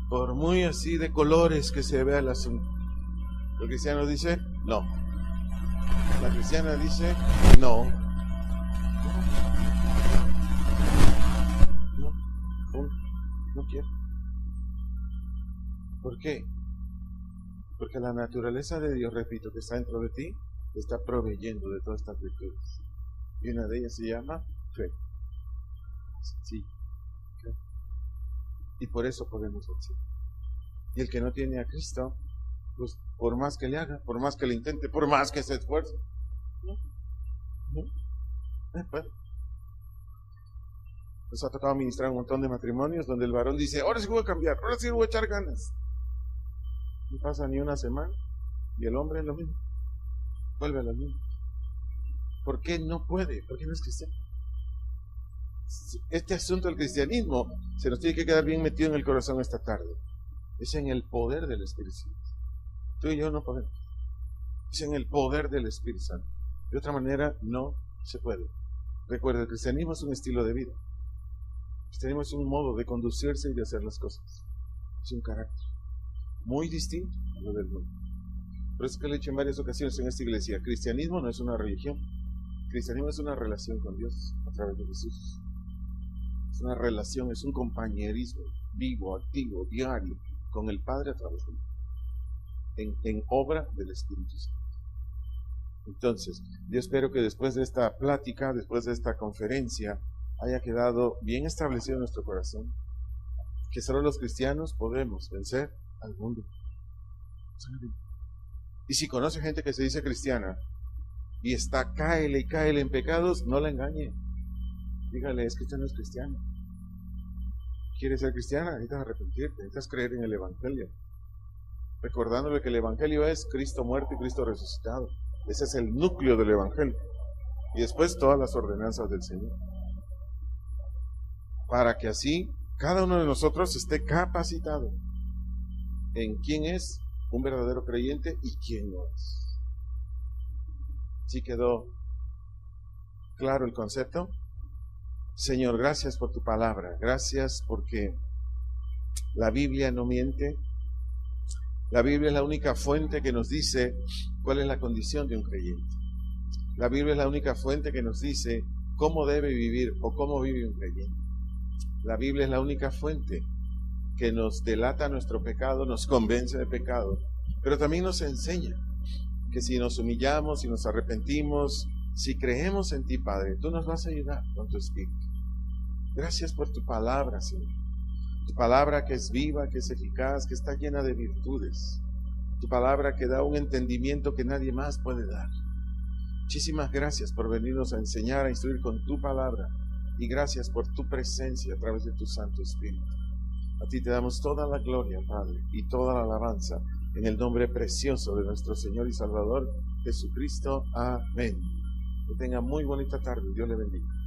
por muy así de colores que se vea el asunto, el cristiano dice no. La cristiana dice no. No quiero. ¿Por qué? Porque la naturaleza de Dios, repito, que está dentro de ti, te está proveyendo de todas estas virtudes. Y una de ellas se llama fe. Sí. Y por eso podemos vencer. Y el que no tiene a Cristo, pues por más que le haga, por más que le intente, por más que se esfuerce, no. Nos ha tocado ministrar un montón de matrimonios donde el varón dice, ahora sí voy a cambiar, ahora sí voy a echar ganas. No pasa ni una semana y el hombre es lo mismo. Vuelve a lo mismo. ¿Por qué no puede? ¿Por qué no es cristiano? Este asunto del cristianismo se nos tiene que quedar bien metido en el corazón esta tarde. Es en el poder del Espíritu Santo. Tú y yo no podemos. Es en el poder del Espíritu Santo. De otra manera no se puede. Recuerda, el cristianismo es un estilo de vida. El cristianismo es un modo de conducirse y de hacer las cosas. Es un carácter muy distinto a lo del mundo. Por eso que le he dicho en varias ocasiones en esta iglesia, cristianismo no es una religión. Cristianismo es una relación con Dios a través de Jesús. Es una relación, es un compañerismo vivo, activo, diario, con el Padre a través de mí, en obra del Espíritu Santo. Entonces, yo espero que después de esta plática, después de esta conferencia, haya quedado bien establecido en nuestro corazón que solo los cristianos podemos vencer al mundo. Y si conoce gente que se dice cristiana y está cáele en pecados, no la engañe. Dígale, es que usted no es cristiano. ¿Quieres ser cristiana? Necesitas arrepentirte, necesitas creer en el Evangelio. Recordándole que el Evangelio es Cristo muerto y Cristo resucitado. Ese es el núcleo del Evangelio. Y después todas las ordenanzas del Señor. Para que así cada uno de nosotros esté capacitado en quién es un verdadero creyente y quién no es. ¿Sí quedó claro el concepto? Señor, gracias por tu palabra. Gracias porque la Biblia no miente. La Biblia es la única fuente que nos dice cuál es la condición de un creyente. La Biblia es la única fuente que nos dice cómo debe vivir o cómo vive un creyente. La Biblia es la única fuente que nos delata nuestro pecado, nos convence de pecado, pero también nos enseña que si nos humillamos, si nos arrepentimos, si creemos en ti, Padre, tú nos vas a ayudar con tu Espíritu. Gracias por tu palabra, Señor. Tu palabra que es viva, que es eficaz, que está llena de virtudes. Tu palabra que da un entendimiento que nadie más puede dar. Muchísimas gracias por venirnos a enseñar, a instruir con tu palabra. Y gracias por tu presencia a través de tu Santo Espíritu. A ti te damos toda la gloria, Padre, y toda la alabanza, en el nombre precioso de nuestro Señor y Salvador, Jesucristo. Amén. Que tenga muy bonita tarde. Dios le bendiga.